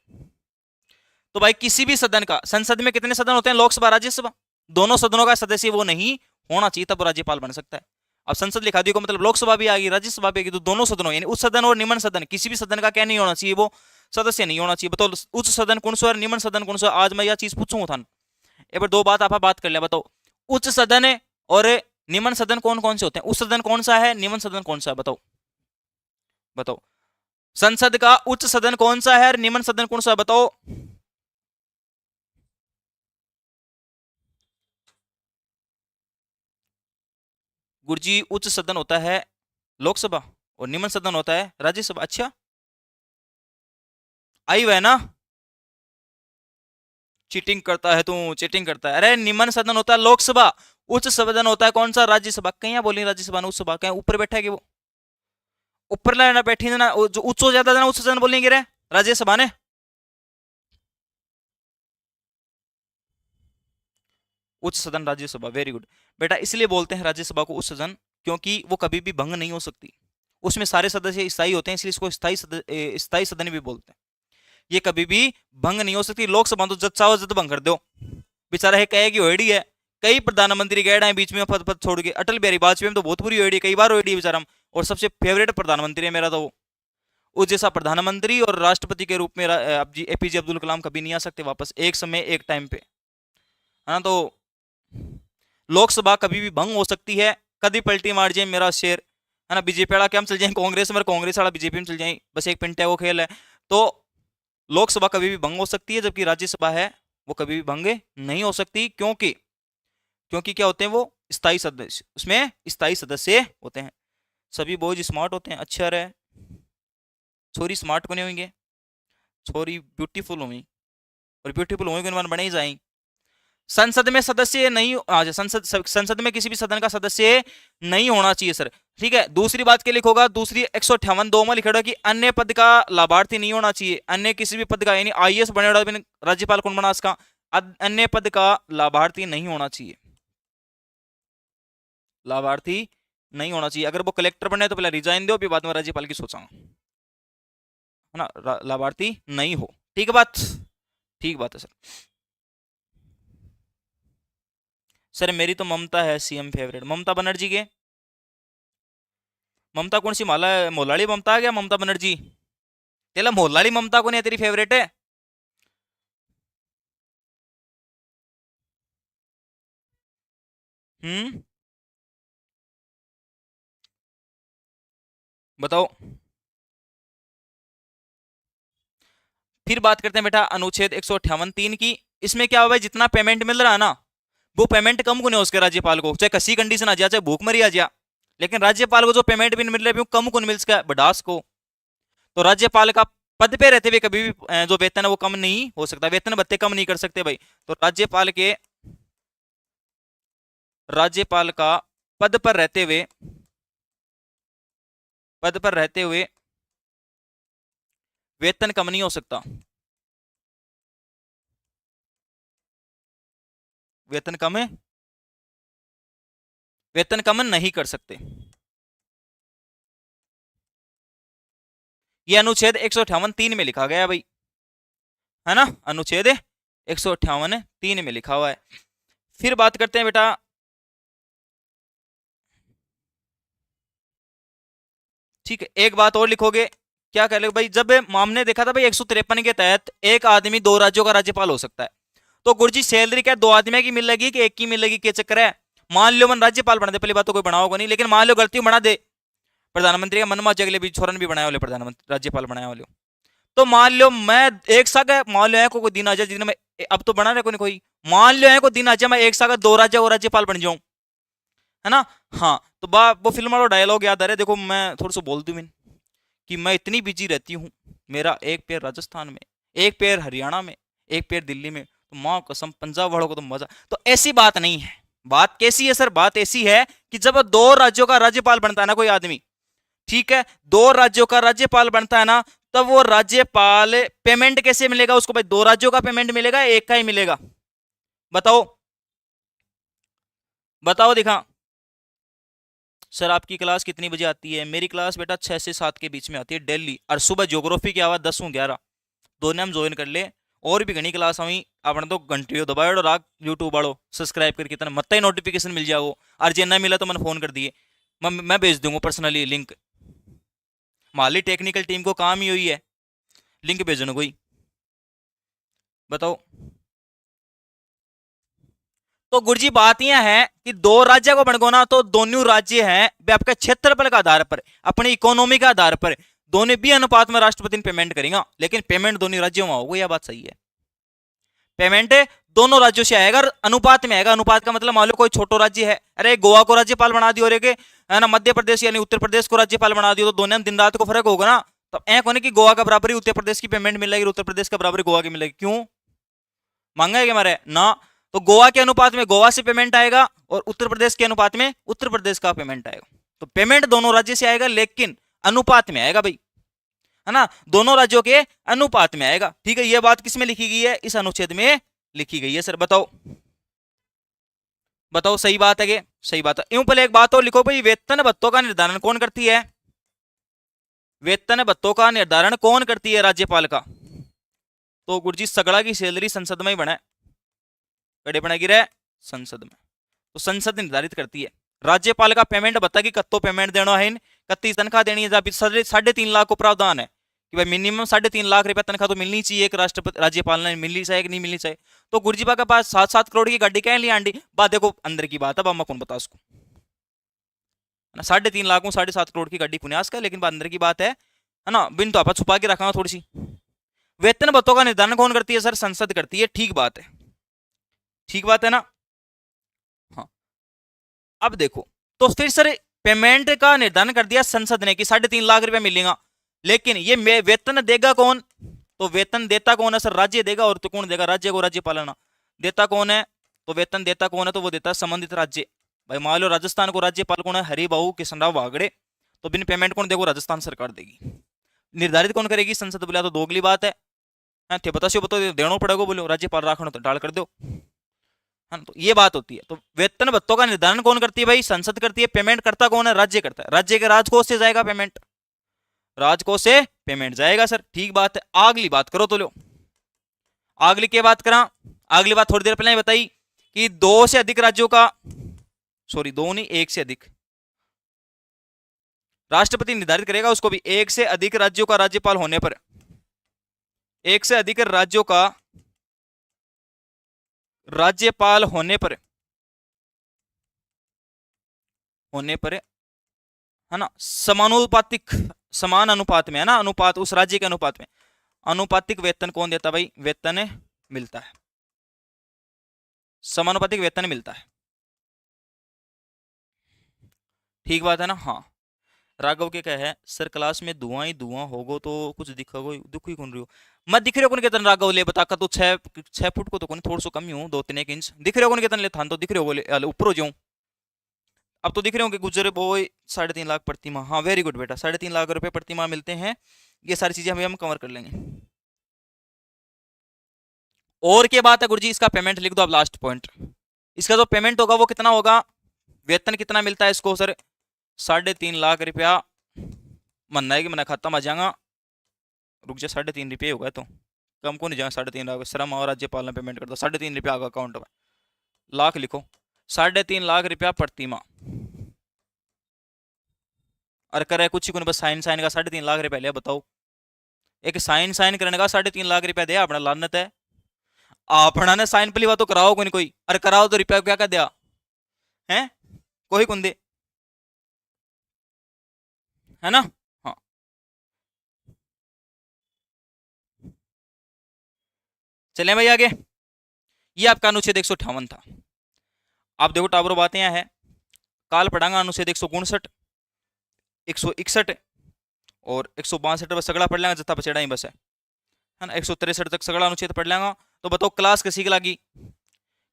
तो भाई किसी भी सदन का, संसद में कितने सदन होते हैं, लोकसभा राज्यसभा, दोनों सदनों का सदस्य वो नहीं होना चाहिए तब राज्यपाल बन सकता है। अब संसद लिखा दिया को मतलब लोकसभा भी आ गई, राज्यसभा भी आ गई, तो दोनों सदनों यानी उच्च सदन और निम्न सदन, किसी भी सदन का क्या नहीं होना चाहिए, वो सदस्य नहीं होना चाहिए। बताओ उच्च सदन कौन सा और निम्न सदन कौन सा, आज मैं यह चीज पूछूंगा था, एक बार 2 बात आप बात कर लिया, बताओ उच्च सदन और निम्न सदन कौन कौन से होते हैं, उच्च सदन कौन सा है, निम्न सदन कौन सा है, बताओ बताओ, संसद का उच्च सदन कौन सा है और निम्न सदन कौन सा है, बताओ। गुरुजी उच्च सदन होता है लोकसभा और निम्न सदन होता है राज्यसभा, अच्छा आई वह ना, चीटिंग करता है तू, चीटिंग करता है, अरे निम्न सदन होता है लोकसभा, उच्च सदन होता है कौन सा, राज्यसभा, कहीं बोली राज्यसभा उच्च सभा, कहीं ऊपर बैठा है कि वो ऊपर ना बैठी ना, जो उच्च हो जाता है ना उच्च सदन बोलेंगे रे राज्यसभा ने, उच्च सदन राज्यसभा, वेरी गुड बेटा, इसलिए बोलते हैं राज्यसभा को उच्च सदन, क्योंकि वो कभी भी भंग नहीं हो सकती, उसमें सारे सदस्य स्थायी होते हैं, इसलिए इसको स्थायी सदन भी बोलते हैं, ये कभी भी भंग नहीं हो सकती। लोकसभा तो जब चाहो जब भंग कर दो, बेचारा है कहेगी ओडी है, कई प्रधानमंत्री गए हैं बीच में पद पद छोड़ के, अटल बिहारी वाजपेयी तो बहुत बुरी ओडी, कई बार ओडी बेचारा, और सबसे फेवरेट प्रधानमंत्री है मेरा तो वो, उस जैसा प्रधानमंत्री और राष्ट्रपति के रूप में एपीजे अब्दुल कलाम कभी नहीं आ सकते वापस, एक समय एक टाइम पे, है ना। तो लोकसभा कभी भी भंग हो सकती है, कभी पलटी मार जाए मेरा शेर, है ना, बीजेपी वाला क्या हम चल जाए कांग्रेस में, कांग्रेस वाला बीजेपी में चल जाए, बस एक पिंटे वो खेल है। तो लोकसभा कभी भी भंग हो सकती है, जबकि राज्यसभा है वो कभी भी भंग नहीं हो सकती, क्योंकि क्योंकि क्या होते हैं वो स्थायी सदस्य, उसमें स्थायी सदस्य होते हैं, सभी बहुत स्मार्ट होते हैं, अच्छा रहे। छोरी स्मार्ट को नहीं होंगे, छोरी ब्यूटीफुल होंगी, और ब्यूटीफुल होंगे तो बने ही जाएंगे। संसद में सदस्य नहीं, अच्छा संसद में किसी भी सदन का सदस्य नहीं होना चाहिए सर, ठीक है। दूसरी बात के लिखोगा, दूसरी 158(2) में लिखा कि अन्य पद का लाभार्थी नहीं होना चाहिए, अन्य किसी भी पद का, यानी आईएएस बने राज्यपाल कौन बना इसका, अन्य पद का लाभार्थी नहीं होना चाहिए, लाभार्थी नहीं होना चाहिए। अगर वो कलेक्टर बने तो पहले रिजाइन दो, फिर बाद में राज्यपाल की सोचा, है ना, लाभार्थी नहीं हो, ठीक है बात, ठीक बात है सर। सर मेरी तो ममता है सीएम फेवरेट, ममता बनर्जी के, ममता कौन सी माला है, मोलाली ममता है क्या ममता बनर्जी, तेला मोलाली ममता को नहीं तेरी फेवरेट है। बताओ। फिर बात करते हैं बेटा अनुच्छेद 158(3) की। इसमें क्या हुआ है, जितना पेमेंट मिल रहा है ना, वो पेमेंट कम को नहीं उसके राज्यपाल को, चाहे कसी कंडीशन आ जाए, चाहे भूख मरी आ जाए, लेकिन राज्यपाल को जो पेमेंट भी मिल रहा है कम को नहीं मिल सका बडास को। तो राज्यपाल का पद पे रहते हुए कभी भी जो वेतन है वो कम नहीं हो सकता, वेतन भत्ते कम नहीं कर सकते भाई। तो राज्यपाल का पद पर रहते हुए, पद पर रहते हुए वेतन कम नहीं हो सकता, वेतन कम है, वेतन कम नहीं कर सकते। ये अनुच्छेद 158(3) में लिखा गया है भाई, है ना, अनुच्छेद 158(3) में लिखा हुआ है। फिर बात करते हैं बेटा, ठीक है, एक बात और लिखोगे, क्या कह लो भाई, जब हमने देखा था भाई 153 के तहत एक आदमी 2 राज्यों का राज्यपाल हो सकता है, तो गुरुजी सैलरी क्या 2 आदमी की मिलेगी कि एक की मिलेगी, क्या चक्कर है। मान लो मन राज्यपाल बना दे, पहली बात तो कोई बनाओगे नहीं, लेकिन मान लो गलती बना दे, प्रधानमंत्री का मन में अगले भी छोरन भी बनाया वाले प्रधानमंत्री राज्यपाल बनाया वाले, तो मान लो मैं एक साथ, मान लो है कोई दिन आ जाए जिसमें मैं, अब तो बना रहे कोई, मान लो है कोई दिन आ जाए मैं एक साथ 2 राज्य और राज्यपाल बन जाऊं, है ना। हाँ, तो वो फिल्म वाला डायलॉग याद आ रहा है, देखो मैं थोड़ा सा बोल दूं मैं, कि मैं इतनी बिजी रहती हूँ, मेरा एक पैर राजस्थान में, एक पैर हरियाणा में, एक पैर दिल्ली में, तो माँ कसम पंजाब वालों को तो मजा। तो ऐसी बात नहीं है, बात कैसी है सर, बात ऐसी है कि जब 2 राज्यों का राज्यपाल बनता है ना कोई आदमी, ठीक है, 2 राज्यों का राज्यपाल बनता है ना, तब वो राज्यपाल पेमेंट कैसे मिलेगा उसको भाई, 2 राज्यों का पेमेंट मिलेगा, एक का ही मिलेगा, बताओ, बताओ दिखा। सर आपकी क्लास कितनी बजे आती है, मेरी क्लास बेटा 6 से 7 के बीच में आती है डेली, और सुबह ज्योग्राफी की आवाज 10 11 दोनों हम ज्वाइन कर ले, और भी घनी क्लास हुई अपने तो घंटी दबाओ और राग यूट्यूब वालों सब्सक्राइब करके इतना मत ही नोटिफिकेशन मिल जाओ, और जे ना मिला तो मैंने फोन कर दिए, मैं भेज दूंगा पर्सनली लिंक, माली टेक्निकल टीम को काम ही हुई है लिंक भेजो कोई, बताओ। तो गुरुजी बात यह है कि 2 राज्य को बनगो ना, तो दोनों राज्य हैं वे आपके क्षेत्रफल के आधार पर, अपनी इकोनॉमी के आधार पर दोनों भी अनुपात में राष्ट्रपति पेमेंट करेगा, लेकिन पेमेंट दोनों राज्यों में होगा, यह बात सही है, पेमेंट दोनों राज्यों से आएगा, अनुपात में आएगा। अनुपात का मतलब मान लो कोई छोटो राज्य है, अरे गोवा को राज्यपाल बना दियो, और है ना मध्य प्रदेश यानी उत्तर प्रदेश को राज्यपाल बना दियो, तो दोनों में दिन रात को फर्क होगा ना। तो ऐ होने की गोवा का बराबर ही उत्तर प्रदेश की पेमेंट मिलेगी, उत्तर प्रदेश का बराबर गोवा की मिलेगी, क्यों मांगा है क्या हमारे ना। तो गोवा के अनुपात में गोवा से पेमेंट आएगा, और उत्तर प्रदेश के अनुपात में उत्तर प्रदेश का पेमेंट आएगा, तो पेमेंट दोनों राज्य से आएगा, लेकिन अनुपात में आएगा भाई, है ना, दोनों राज्यों के अनुपात में आएगा, ठीक है। यह बात किसमें लिखी गई है, इस अनुच्छेद में लिखी गई है सर, बताओ, बताओ सही बात है कि सही बात है। यूं पहले एक बात और लिखो भाई, वेतन भत्तों का निर्धारण कौन करती है, वेतन भत्तों का निर्धारण कौन करती है, राज्यपाल का। तो गुरुजी सगड़ा की सैलरी संसद में ही बना, कड़े बना गिरा संसद में, तो संसद निर्धारित करती है। राज्यपाल का पेमेंट बता कि कत्तो पेमेंट देना है, कत्ती तनख्वाह देनी है, 3.5 लाख को प्रावधान है कि भाई मिनिमम 3.5 लाख रुपया तनख्वाह तो मिलनी चाहिए, एक राष्ट्रपति राज्यपाल ने मिलनी चाहिए कि नहीं मिलनी चाहिए। तो गुरुजीपा के पास 7-7 करोड़ की गाड़ी क्या लिया आंडी, बात देखो अंदर की बात है, बाबा कौन बता उसको, 3.5 लाख 7.5 करोड़ की गाड़ी पुण्यास का, लेकिन अंदर की बात है ना, बिन तो आप छुपा के रखा थोड़ी सी। वेतन भत्तों का निर्धारण कौन करती है, सर संसद करती है, ठीक बात है, ठीक बात है ना। हाँ, अब देखो, तो फिर सर पेमेंट का निर्धारण कर दिया संसद ने कि 3.5 लाख रुपया मिलेगा, लेकिन ये वेतन देगा कौन? तो वेतन देता कौन है सर? राज्य देगा। और तो कौन देगा? राज्य को राज्यपाल देता कौन है? तो वेतन देता कौन है? तो वो देता है संबंधित राज्य। भाई मान लो राजस्थान को राज्यपाल कौन है? हरिबाबू किशनराव वागड़े। तो बिन पेमेंट कौन देगा? राजस्थान सरकार देगी। निर्धारित कौन करेगी? संसद। बोला तो दोगली बात है। थे बताओ बताओ देना पड़ेगा। बोलो राज्यपाल राखना तो डाल कर दो, है ना? तो ये बात होती है। तो वेतन भत्तों का निर्धारण कौन करती है? भाई संसद करती है। पेमेंट करता कौन है? राज्य करता है। राज्य के राजकोष से जाएगा पेमेंट, राजकोष से पेमेंट जाएगा सर। ठीक बात है। अगली बात करो तो लो, अगली क्या बात करा? अगली बात थोड़ी देर पहले बताई कि दो से अधिक राज्यों का, सॉरी दो नहीं, एक से अधिक राष्ट्रपति निर्धारित करेगा उसको भी। एक से अधिक राज्यों का राज्यपाल होने पर, एक से अधिक राज्यों का राज्यपाल होने पर है ना, समानुपातिक, समान अनुपात में, है ना, अनुपात उस राज्य के अनुपात में अनुपातिक वेतन कौन देता? भाई वेतन मिलता है, समानुपातिक वेतन मिलता है। ठीक बात है ना? हाँ। राघव के क्या है सर? क्लास में धुआं ही धुआं होगो तो कुछ दिखोगो, दुख ही कौन रही हो? मैं दिख रहे हो कौन केतन? राघव ले बता का तो 6 फुट को तो कौन, थोड़ा सा कम ही हूँ, 2-3 इंच दिख रहे हो कौन केतन? ले थान तो दिख रहे हो बोले ऊपर हो जाऊं। अब तो दिख रहे हो कि गुजरे बोई 3.5 लाख प्रतिमाह। हाँ वेरी गुड बेटा, 3.5 लाख रुपए प्रतिमाह मिलते हैं। ये सारी चीजें हम कवर कर लेंगे। और क्या बात है गुरुजी? इसका पेमेंट लिख दो आप, लास्ट पॉइंट। इसका जो पेमेंट होगा वो कितना होगा? वेतन कितना मिलता है इसको सर? 3.5 लाख रुपया। मनना है कि मैंने खाता में आ जाऊंगा, रुक जा, 3.5 रुपये होगा तो कम को नहीं जाएगा। 3.5 लाख श्रम और राज्यपाल ने पेमेंट कर दो, 3.5 रुपया आगा अकाउंट में। लाख लिखो, 3.5 लाख रुपया प्रतिमाह। और करे कुछ ही को बस साइन साइन का 3.5 लाख रुपया लिया। बताओ, एक साइन साइन करने का 3.5 लाख रुपया दिया अपना, लानत है। अपना ने साइन पली तो कराओ कोई, अरे कराओ तो रुपया क्या कर दिया है? कोई कौन दे, है ना? हाँ। चले भाई आगे। ये आपका अनुच्छेद 158 था। आप देखो टाबरो बातें यहाँ है, काल पढ़ांगा अनुच्छेद 159, 161 और 162 बस सगड़ा पढ़ लेंगे, जत्था बचेड़ा ही बस है ना। 163 तक सगड़ा अनुच्छेद पढ़ लेंगा। तो बताओ क्लास किसी की लगी?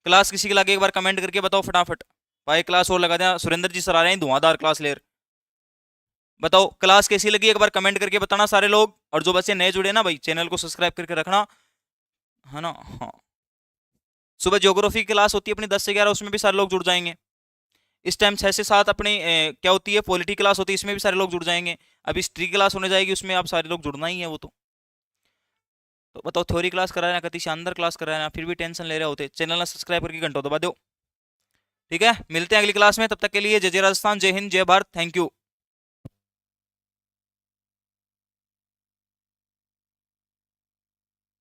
क्लास किसी की लगी? एक बार कमेंट करके बताओ फटाफट। भाई क्लास और लगा दें, सुरेंद्र जी सर आ रहे हैं धुआंधार क्लास ले। बताओ क्लास कैसी लगी? एक बार कमेंट करके बताना सारे लोग। और जो बच्चे नए जुड़े ना भाई, चैनल को सब्सक्राइब करके रखना, है ना। हाँ, सुबह ज्योग्राफी की क्लास होती है अपनी 10 से 11, उसमें भी सारे लोग जुड़ जाएंगे। इस टाइम 6 से 7 अपनी क्या होती है, पॉलिटी क्लास होती है, इसमें भी सारे लोग जुड़ जाएंगे। अभी हिस्ट्री क्लास होने जाएगी, उसमें आप सारे लोग जुड़ना ही है वो तो बताओ थ्योरी क्लास करा रहे हैं, कति शानदार क्लास करा रहे हैं, फिर भी टेंशन ले रहे होते। चैनल सब्सक्राइब करके घंटों दबा दो। ठीक है, मिलते हैं अगली क्लास में, तब तक के लिए जय जय राजस्थान, जय हिंद, जय भारत, थैंक यू।